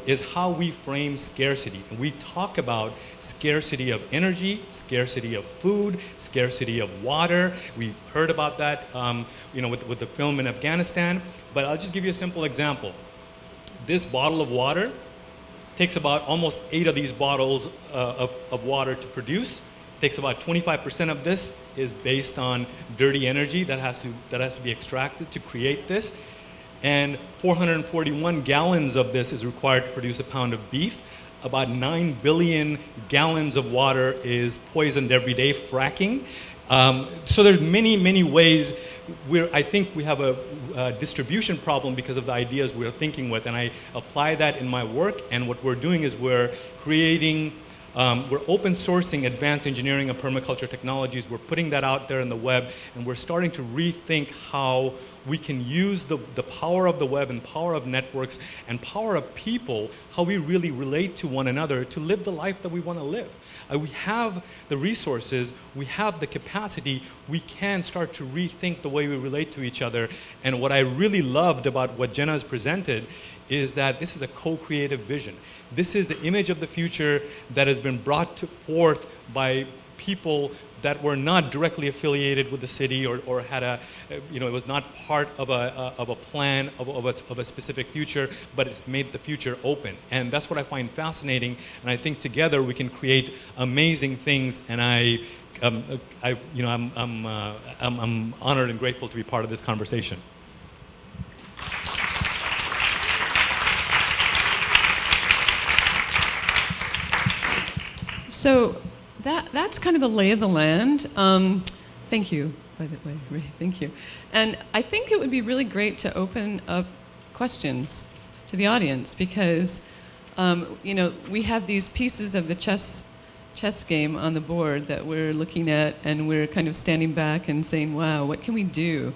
S5: is how we frame scarcity. And we talk about scarcity of energy, scarcity of food, scarcity of water. We heard about that you know, with the film in Afghanistan, but I'll just give you a simple example. This bottle of water takes about almost 8 of these bottles of water to produce. Takes about 25% of this is based on dirty energy that has to be extracted to create this. And 441 gallons of this is required to produce a pound of beef. About 9 billion gallons of water is poisoned every day, fracking. So there's many ways where I think we have a distribution problem because of the ideas we're thinking with, and I apply that in my work. And what we're doing is we're creating, we're open sourcing advanced engineering and permaculture technologies. We're putting that out there in the web, and we're starting to rethink how we can use the power of the web and power of networks and power of people, how we really relate to one another to live the life that we want to live. We have the resources, we have the capacity, we can start to rethink the way we relate to each other. And what I really loved about what Jenna has presented is that this is a co-creative vision. This is the image of the future that has been brought forth by people that were not directly affiliated with the city or had a, you know, it was not part of a plan of a specific future, but it's made the future open. And that's what I find fascinating, and I think together we can create amazing things, and you know, I'm honored and grateful to be part of this conversation.
S2: So that's kind of the lay of the land. Thank you, by the way, Ray, thank you. And I think it would be really great to open up questions to the audience because, you know, we have these pieces of the chess game on the board that we're looking at, and we're kind of standing back and saying, wow, what can we do?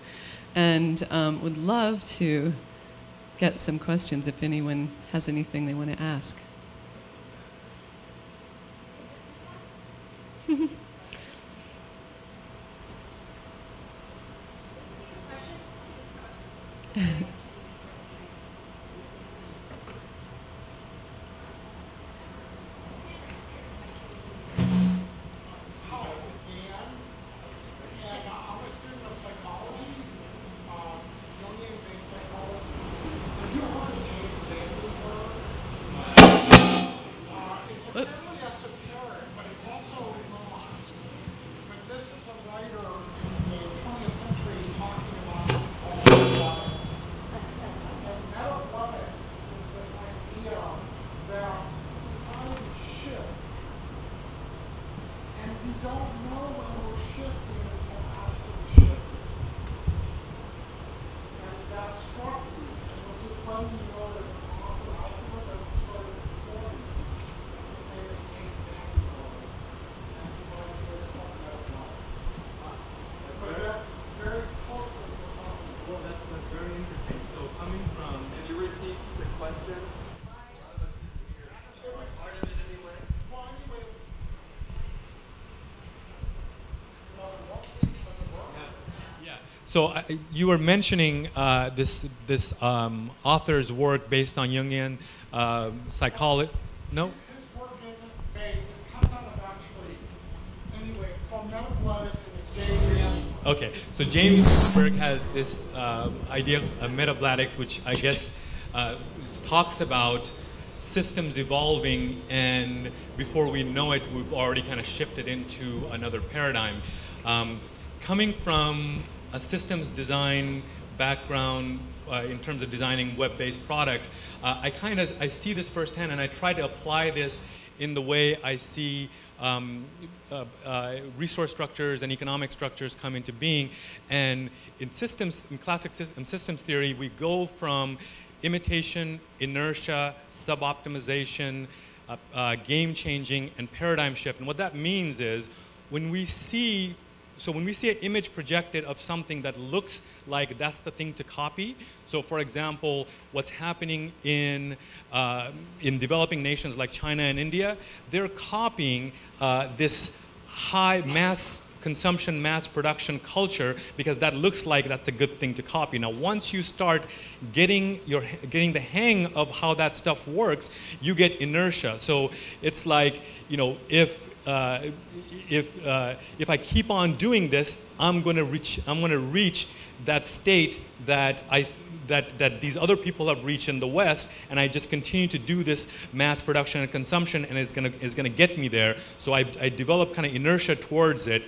S2: And would love to get some questions if anyone has anything they want to ask.
S5: So you were mentioning this author's work based on Jungian psychology. No?
S6: His work isn't based. It comes out of actually. Anyway, it's called Metapletics, and it's James.
S5: Okay, so James Berg has this idea of metaplatics, which I guess talks about systems evolving, and before we know it, we've already kind of shifted into another paradigm. Coming from a systems design background in terms of designing web-based products, I see this firsthand, and I try to apply this in the way I see resource structures and economic structures come into being. And in classic systems theory, we go from imitation, inertia, sub-optimization, game changing, and paradigm shift. And what that means is when we see an image projected of something that looks like that's the thing to copy. So for example, what's happening in developing nations like China and India, they're copying this high mass consumption, mass production culture because that looks like that's a good thing to copy. Now, once you start getting the hang of how that stuff works, you get inertia. So it's like, you know, if I keep on doing this, I'm going to reach that state that these other people have reached in the West, and I just continue to do this mass production and consumption, and it's going to get me there. So I develop kind of inertia towards it.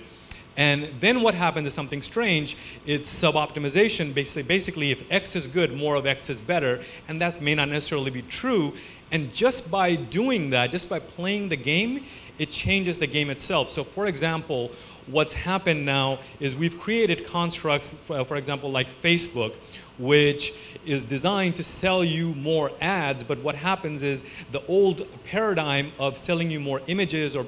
S5: And then what happens is something strange. It's sub-optimization. Basically, if X is good, more of X is better. And that may not necessarily be true. And just by doing that, just by playing the game, it changes the game itself. So for example, what's happened now is we've created constructs, for example, like Facebook, which is designed to sell you more ads. But what happens is the old paradigm of selling you more images or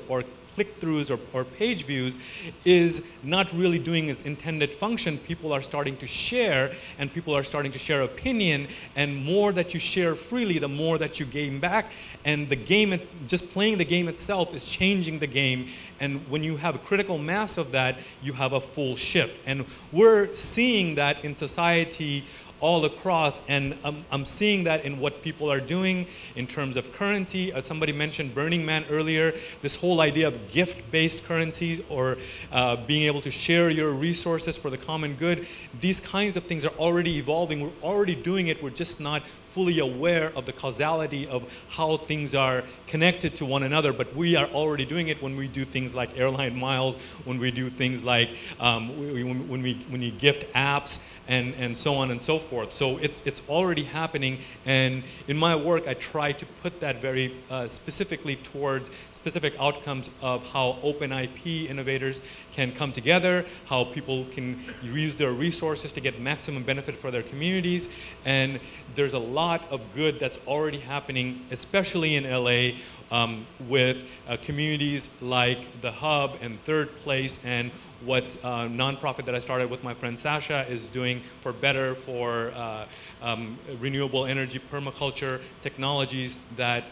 S5: click-throughs or page views is not really doing its intended function. People are starting to share, and people are starting to share opinion, and more that you share freely, the more that you gain back, and the game, just playing the game itself is changing the game, and when you have a critical mass of that, you have a full shift. And we're seeing that in society all across, and I'm seeing that in what people are doing in terms of currency. Somebody mentioned Burning Man earlier, this whole idea of gift-based currencies or being able to share your resources for the common good. These kinds of things are already evolving. We're already doing it. We're just not fully aware of the causality of how things are connected to one another, but we are already doing it when we do things like airline miles, when we do things like when we gift apps and so on and so forth. So it's already happening, and in my work I try to put that very specifically towards specific outcomes of how open IP innovators can come together, how people can use their resources to get maximum benefit for their communities. And there's a lot of good that's already happening, especially in LA, with communities like The Hub and Third Place, and what nonprofit that I started with my friend Sasha is doing for Better, for renewable energy permaculture technologies that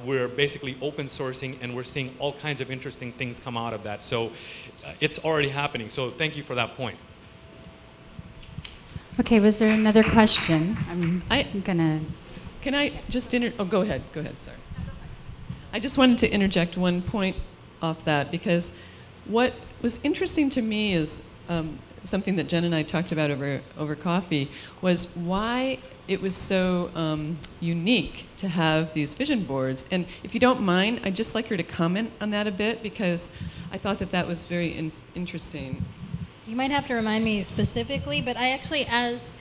S5: we're basically open sourcing, and we're seeing all kinds of interesting things come out of that. So it's already happening. So thank you for that point.
S1: Okay, was there another question? I'm gonna.
S2: Can I just oh, go ahead, sorry. I just wanted to interject one point off that, because what was interesting to me is something that Jen and I talked about over coffee, was why it was so unique to have these vision boards. And if you don't mind, I'd just like her to comment on that a bit, because I thought that was very interesting.
S3: You might have to remind me specifically, but I actually, as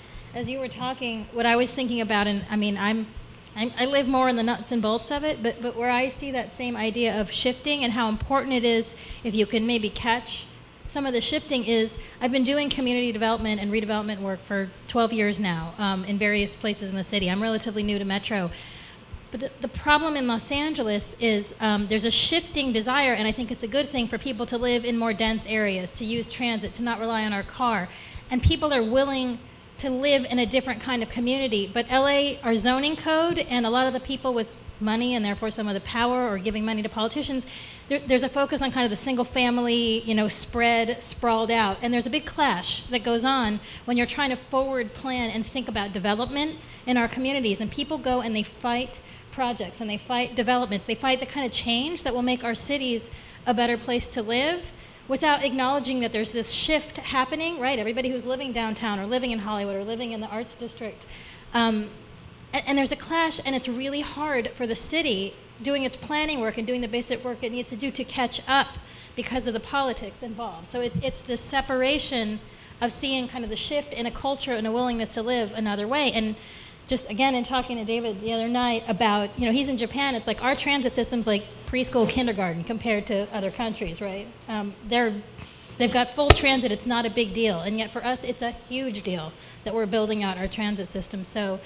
S3: you were talking, what I was thinking about, and I mean, I live more in the nuts and bolts of it, but where I see that same idea of shifting and how important it is, if you can maybe catch some of the shifting, is I've been doing community development and redevelopment work for 12 years now in various places in the city. I'm relatively new to Metro. But the problem in Los Angeles is there's a shifting desire, and I think it's a good thing for people to live in more dense areas, to use transit, to not rely on our car. And people are willing to live in a different kind of community. But LA, our zoning code, and a lot of the people with money, and therefore some of the power, or giving money to politicians, there's a focus on kind of the single family, spread, sprawled out. And there's a big clash that goes on when you're trying to forward plan and think about development in our communities. And people go and they fight projects, and they fight developments, they fight the kind of change that will make our cities a better place to live, without acknowledging that there's this shift happening, right? Everybody who's living downtown, or living in Hollywood, or living in the arts district, and there's a clash, and it's really hard for the city doing its planning work and doing the basic work it needs to do to catch up because of the politics involved. So it's this separation of seeing kind of the shift in a culture and a willingness to live another way. And just again, in talking to David the other night about, he's in Japan, it's like our transit system's like preschool, kindergarten compared to other countries, right? They've got full transit, it's not a big deal. And yet for us, it's a huge deal that we're building out our transit system. So,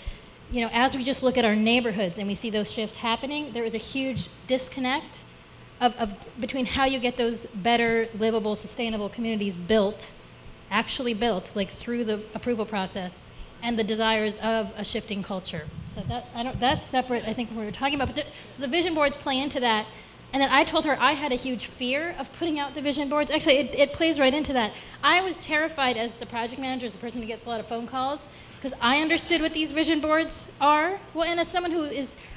S3: as we just look at our neighborhoods and we see those shifts happening, there is a huge disconnect between how you get those better, livable, sustainable communities actually built, like through the approval process, and the desires of a shifting culture. So that's separate, I think, when we were talking about. But so the vision boards play into that. And then I told her I had a huge fear of putting out the vision boards. Actually, it plays right into that. I was terrified as the project manager, as the person who gets a lot of phone calls, because I understood what these vision boards are. Well, and as someone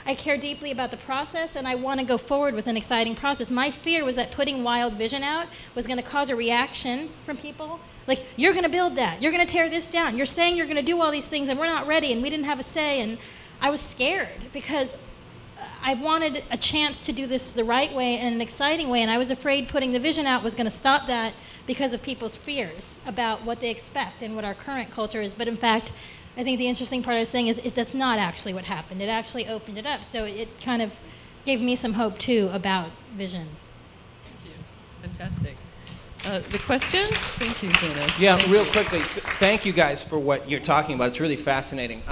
S3: I care deeply about the process, and I want to go forward with an exciting process. My fear was that putting wild vision out was going to cause a reaction from people. Like, you're going to build that. You're going to tear this down. You're saying you're going to do all these things, and we're not ready, and we didn't have a say. And I was scared because I wanted a chance to do this the right way and an exciting way, and I was afraid putting the vision out was going to stop that because of people's fears about what they expect and what our current culture is. But in fact, I think the interesting part I was saying is that's not actually what happened. It actually opened it up. So it kind of gave me some hope, too, about vision.
S2: Thank you. Fantastic. The question? Thank you, Jenna.
S7: Yeah, real quickly, thank you guys for what you're talking about. It's really fascinating.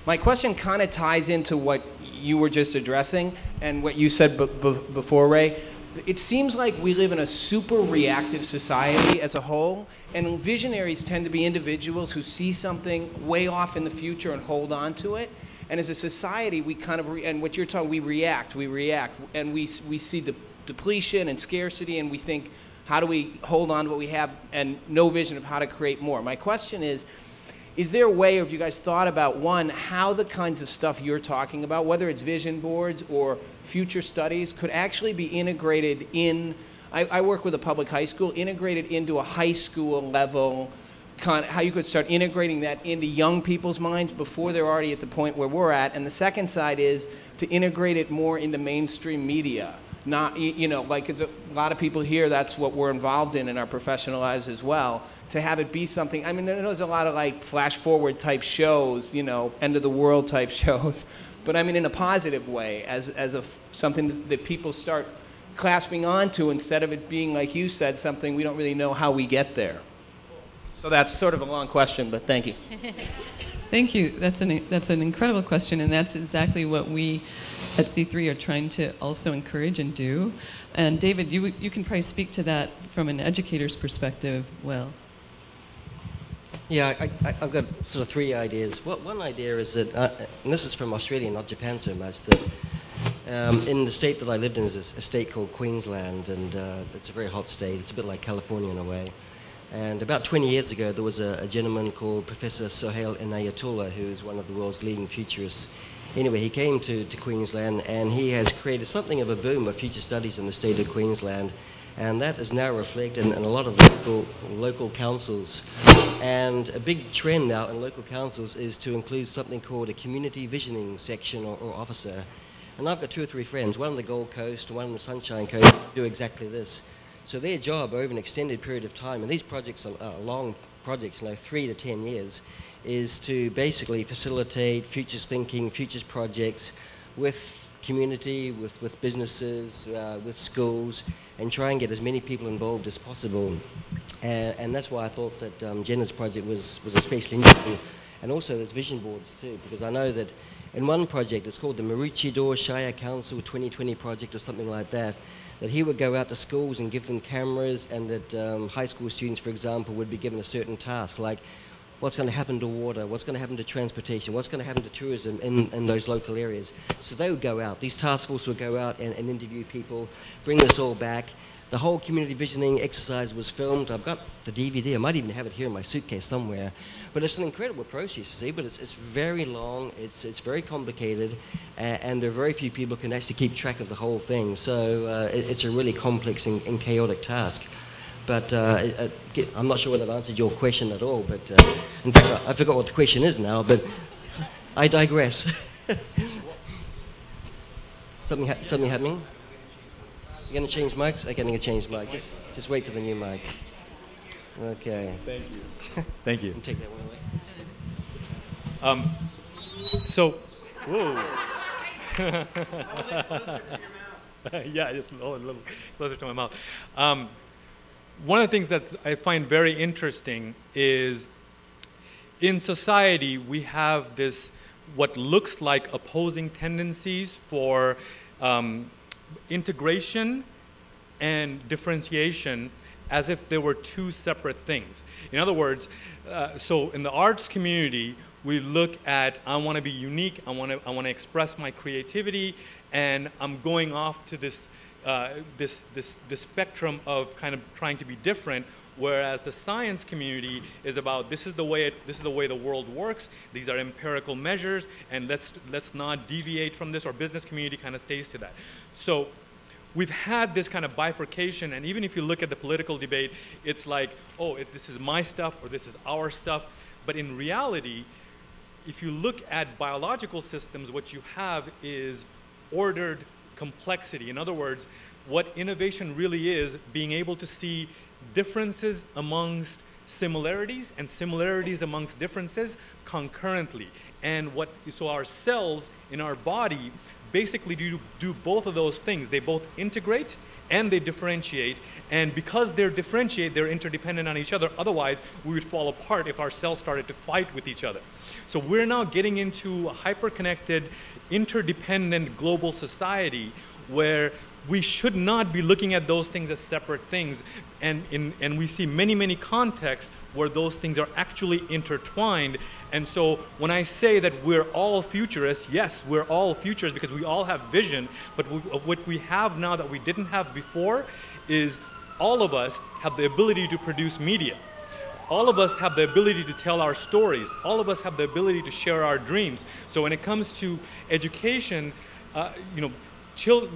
S7: My question kind of ties into what you were just addressing and what you said before, Ray. It seems like we live in a super reactive society as a whole, and visionaries tend to be individuals who see something way off in the future and hold on to it. And as a society, we kind of, and what you're talking, we react, and we see the depletion and scarcity, and we think, how do we hold on to what we have, and no vision of how to create more? My question is there a way, or have you guys thought about, one, how the kinds of stuff you're talking about, whether it's vision boards or future studies, could actually be integrated in, I work with a public high school, integrated into a high school level how you could start integrating that into young people's minds before they're already at the point where we're at. And the second side is to integrate it more into mainstream media. Not, you know, like it's a lot of people here, that's what we're involved in our professional lives as well. To have it be something, I mean, there's a lot of like flash forward type shows, you know, end of the world type shows. But I mean, in a positive way, as something that people start clasping onto instead of it being, like you said, something we don't really know how we get there. So that's sort of a long question, but thank you.
S2: Thank you. That's an incredible question, and that's exactly what we at C3 are trying to also encourage and do. And David, you can probably speak to that from an educator's perspective well.
S4: Yeah, I've got sort of three ideas. One idea is that, and this is from Australia, not Japan so much, that in the state that I lived in is a state called Queensland, and it's a very hot state. It's a bit like California in a way. And about 20 years ago, there was a gentleman called Professor Sohail Inayatullah, who is one of the world's leading futurists. Anyway, he came to Queensland, and he has created something of a boom of future studies in the state of Queensland. And that is now reflected in a lot of local councils. And a big trend now in local councils is to include something called a community visioning section or officer. And I've got 2 or 3 friends, one on the Gold Coast, one on the Sunshine Coast, do exactly this. So their job over an extended period of time, and these projects are long projects, 3 to 10 years, is to basically facilitate futures thinking, futures projects with community, with businesses, with schools, and try and get as many people involved as possible. And that's why I thought that Jenna's project was especially interesting. And also there's vision boards too, because I know that in one project, it's called the Maroochydore Shire Council 2020 project or something like that, that he would go out to schools and give them cameras, and that high school students, for example, would be given a certain task, like what's going to happen to water, what's going to happen to transportation, what's going to happen to tourism in those local areas. So they would go out, these task forces would go out and interview people, bring this all back. The whole community visioning exercise was filmed. I've got the DVD, I might even have it here in my suitcase somewhere. But it's an incredible process, see, but it's very long, it's very complicated, and there are very few people who can actually keep track of the whole thing. So it's a really complex and chaotic task. But I'm not sure whether I've answered your question at all, but in fact, I forgot what the question is now, but I digress. Something happening? You're going to change mics? Okay, I'm going to change mic. Just wait for the new mic. Okay.
S5: Thank you. Thank you.
S4: Take that one away.
S5: So, whoa. Yeah, just a little closer to my mouth. One of the things that I find very interesting is in society we have this what looks like opposing tendencies for integration and differentiation as if there were 2 separate things. In other words, so in the arts community we look at, I want to be unique, I want to express my creativity, and I'm going off to this this spectrum of kind of trying to be different, whereas the science community is about this is the way the world works, these are empirical measures, and let's not deviate from this, or business community kind of stays to that. So we've had this kind of bifurcation, and even if you look at the political debate, it's like, oh, this is my stuff or this is our stuff. But in reality, if you look at biological systems, what you have is ordered complexity. In other words, what innovation really is, being able to see differences amongst similarities and similarities amongst differences concurrently. And so our cells in our body basically do both of those things. They both integrate and they differentiate. And because they're differentiate, they're interdependent on each other. Otherwise, we would fall apart if our cells started to fight with each other. So we're now getting into a hyper-connected, interdependent global society where we should not be looking at those things as separate things. And we see many, many contexts where those things are actually intertwined. And so when I say that we're all futurists, yes, we're all futurists because we all have vision. But what we have now that we didn't have before is all of us have the ability to produce media. All of us have the ability to tell our stories. All of us have the ability to share our dreams. So when it comes to education,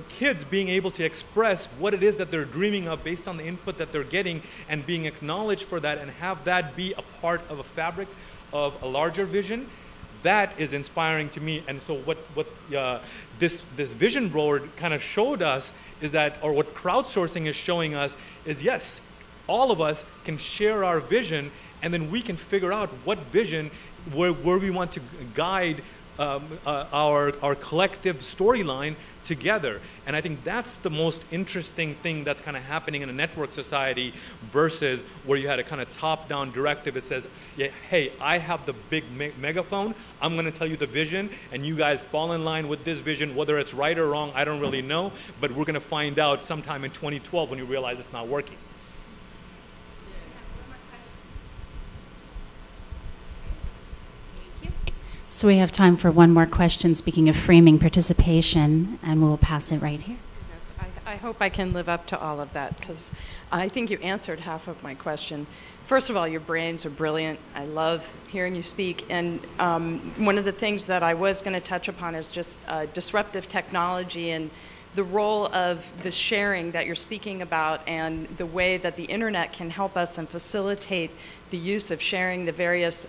S5: kids being able to express what it is that they're dreaming of based on the input that they're getting and being acknowledged for that and have that be a part of a fabric of a larger vision, that is inspiring to me. And so what this vision board kind of showed us is that, or what crowdsourcing is showing us is, yes, all of us can share our vision, and then we can figure out what vision, where we want to guide our collective storyline together. And I think that's the most interesting thing that's kind of happening in a network society versus where you had a kind of top-down directive that says, yeah, hey, I have the big megaphone, I'm going to tell you the vision, and you guys fall in line with this vision, whether it's right or wrong, I don't really know, but we're going to find out sometime in 2012 when you realize it's not working.
S1: So we have time for one more question, speaking of framing participation, and we'll pass it right here.
S8: Yes, I hope I can live up to all of that, because I think you answered half of my question. First of all, your brains are brilliant. I love hearing you speak. And one of the things that I was going to touch upon is just disruptive technology and the role of the sharing that you're speaking about, and the way that the internet can help us and facilitate the use of sharing the various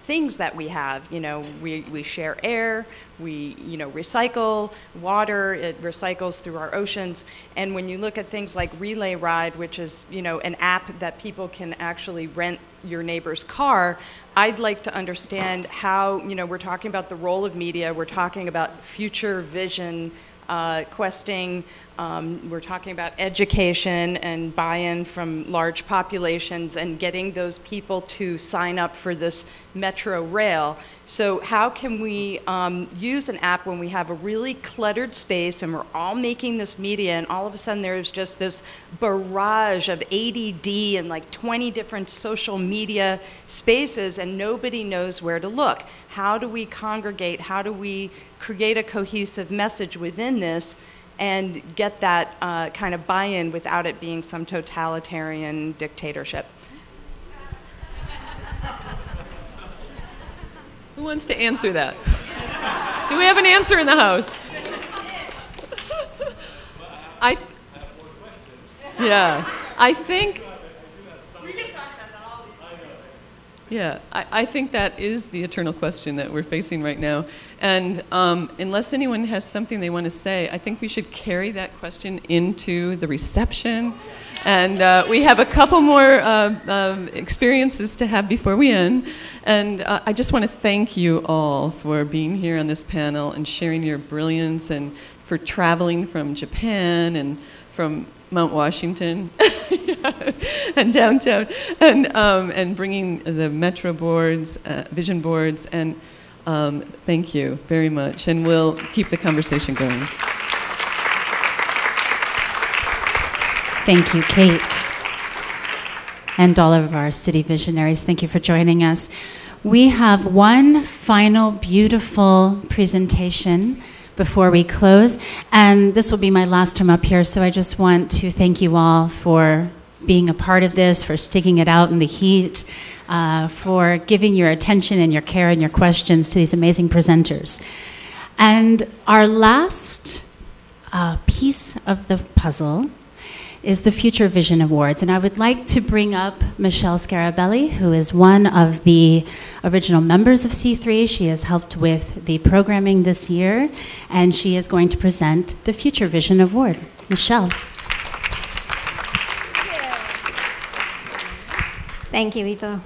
S8: things that we have. You know, we share air, we recycle water, it recycles through our oceans. And when you look at things like Relay Ride, which is an app that people can actually rent your neighbor's car, I'd like to understand how, we're talking about the role of media, we're talking about future vision, questing, we're talking about education and buy-in from large populations and getting those people to sign up for this metro rail. So how can we use an app when we have a really cluttered space and we're all making this media, and all of a sudden there's just this barrage of ADD and like 20 different social media spaces and nobody knows where to look? How do we congregate? How do we create a cohesive message within this and get that kind of buy-in without it being some totalitarian dictatorship?
S2: Who wants to answer that? Do we have an answer in the house? I think. Yeah, I think that is the eternal question that we're facing right now. And unless anyone has something they want to say, I think we should carry that question into the reception. And we have a couple more experiences to have before we end. And I just want to thank you all for being here on this panel and sharing your brilliance, and for traveling from Japan and from Mount Washington and downtown, and bringing the metro boards, vision boards, and thank you very much. And we'll keep the conversation going.
S1: Thank you, Kate. And all of our city visionaries, thank you for joining us. We have one final beautiful presentation before we close, and this will be my last time up here, so I just want to thank you all for being a part of this, for sticking it out in the heat, for giving your attention and your care and your questions to these amazing presenters. And our last piece of the puzzle is the Future Vision Awards. And I would like to bring up Michele Scarabelli, who is one of the original members of C3. She has helped with the programming this year, and she is going to present the Future Vision Award. Michele.
S9: Thank you, Eva.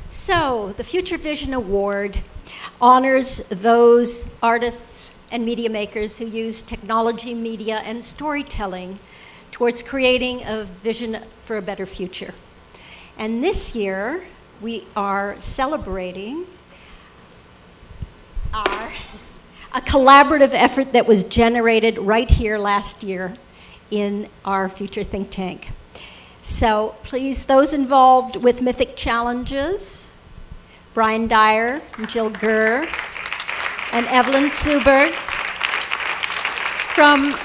S9: So, the Future Vision Award honors those artists and media makers who use technology, media, and storytelling towards creating a vision for a better future. And this year, we are celebrating a collaborative effort that was generated right here last year in our Future Think Tank. So please, those involved with Mythic Challenges, Brian Dyer, and Jill Gurr, and Evelyn Suberg from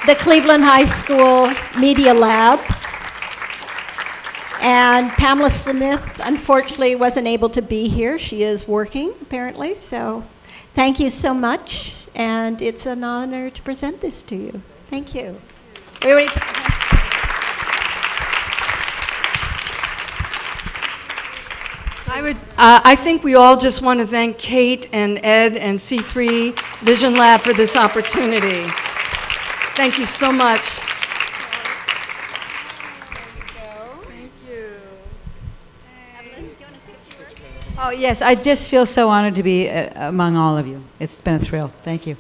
S9: the Cleveland High School Media Lab. And Pamela Smith, unfortunately, wasn't able to be here. She is working, apparently. So thank you so much. And it's an honor to present this to you. Thank you. Really.
S10: I think we all just want to thank Kate and Ed and C3 Vision Lab for this opportunity. Thank you so much.
S3: Thank you.
S9: Evelyn, do you want to say a few words?
S11: Oh, yes, I just feel so honored to be among all of you. It's been a thrill. Thank you.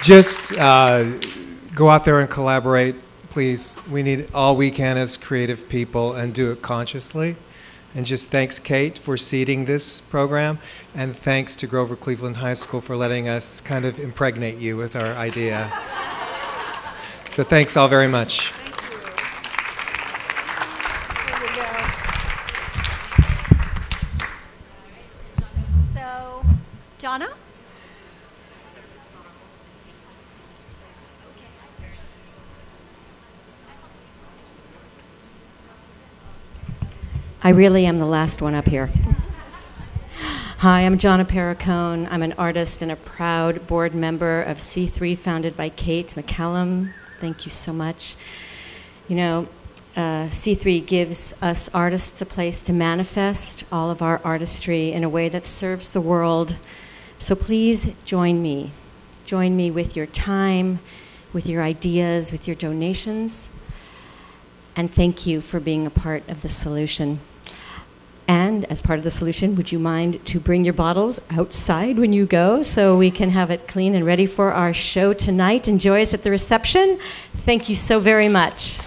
S12: Just go out there and collaborate, please. We need all we can as creative people and do it consciously. And just thanks, Kate, for seeding this program. And thanks to Grover Cleveland High School for letting us kind of impregnate you with our idea. So thanks all very much.
S9: So, Jahna?
S13: I really am the last one up here. Hi, I'm Jahna Perricone. I'm an artist and a proud board member of C3, founded by Kate McCallum. Thank you so much. You know, C3 gives us artists a place to manifest all of our artistry in a way that serves the world. So please join me. Join me with your time, with your ideas, with your donations. And thank you for being a part of the solution. And as part of the solution, would you mind to bring your bottles outside when you go so we can have it clean and ready for our show tonight? Enjoy us at the reception. Thank you so very much.